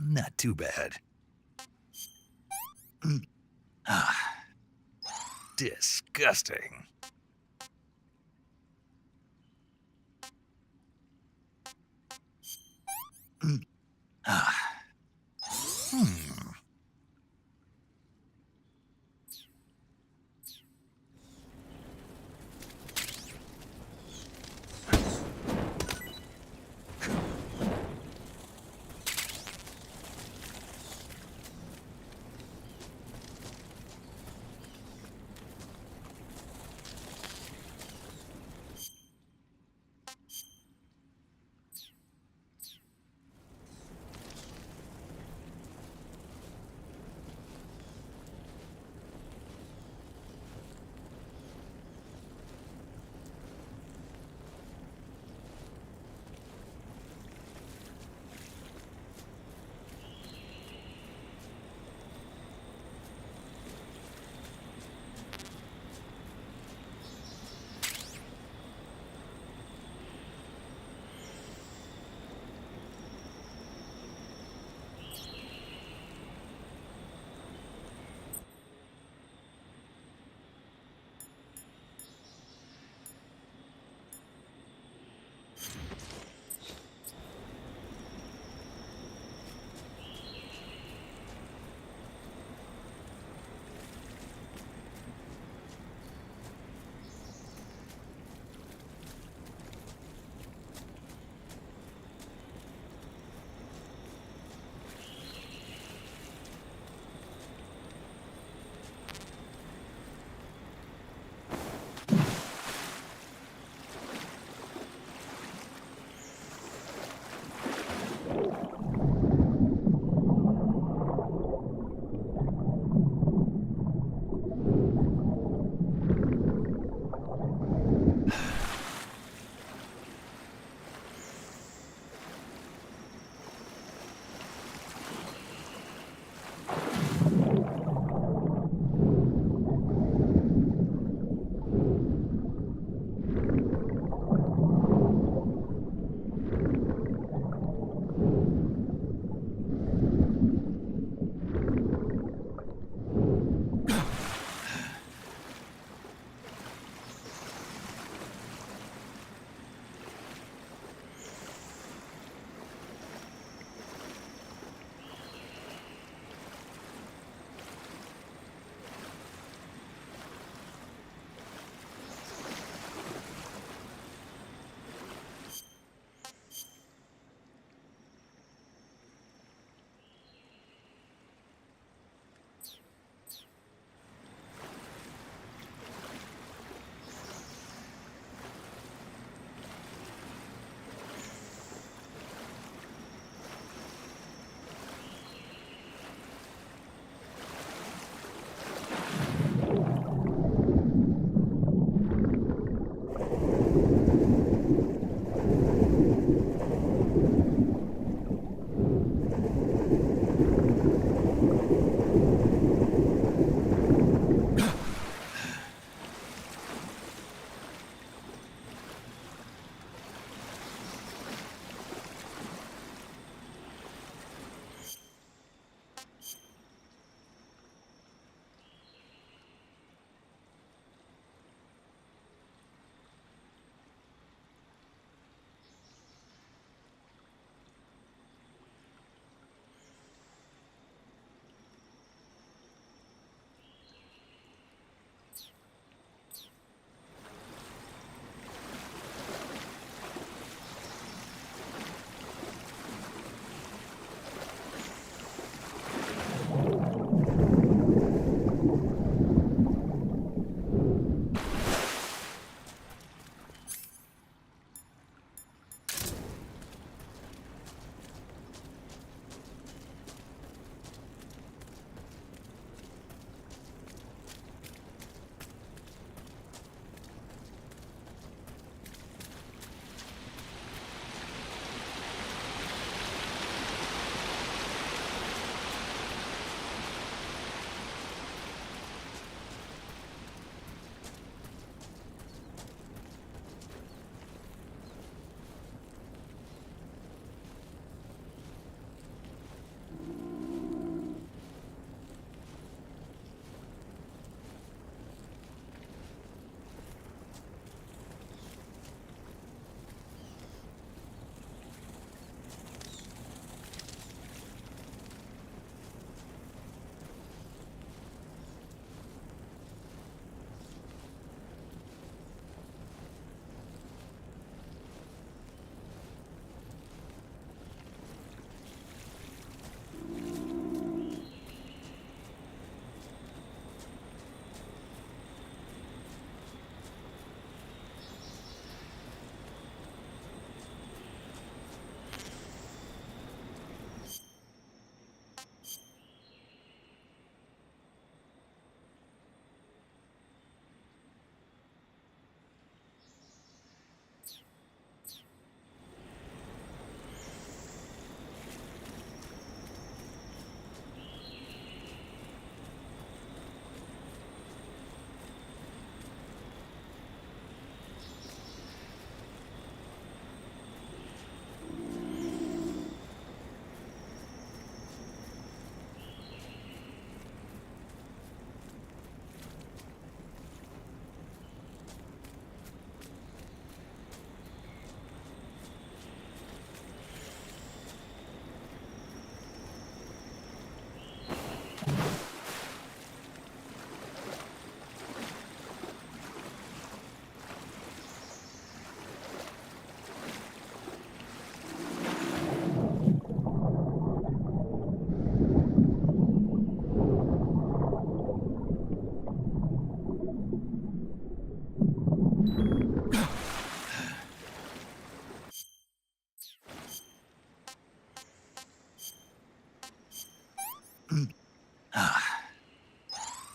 Not too bad. Ah, disgusting. Ah.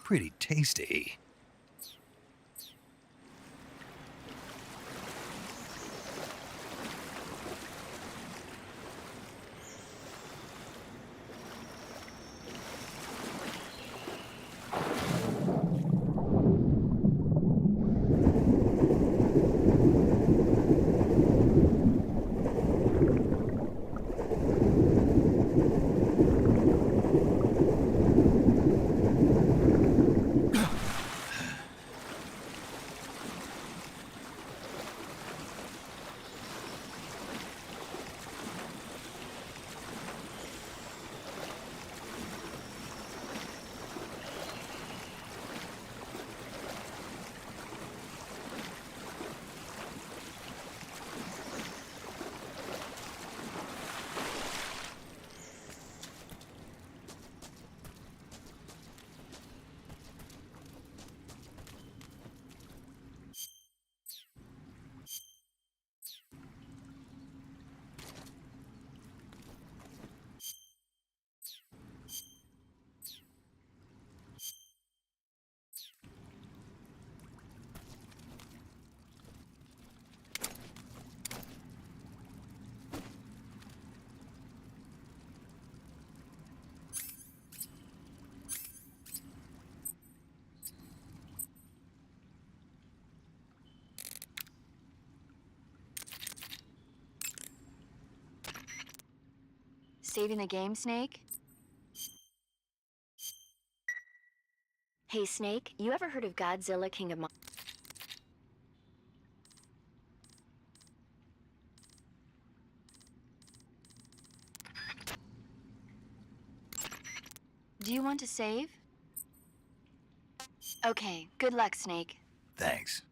Pretty tasty. Saving the game, Snake? Hey, Snake, you ever heard of Godzilla, King of Monsters? Do you want to save? Okay, good luck, Snake. Thanks.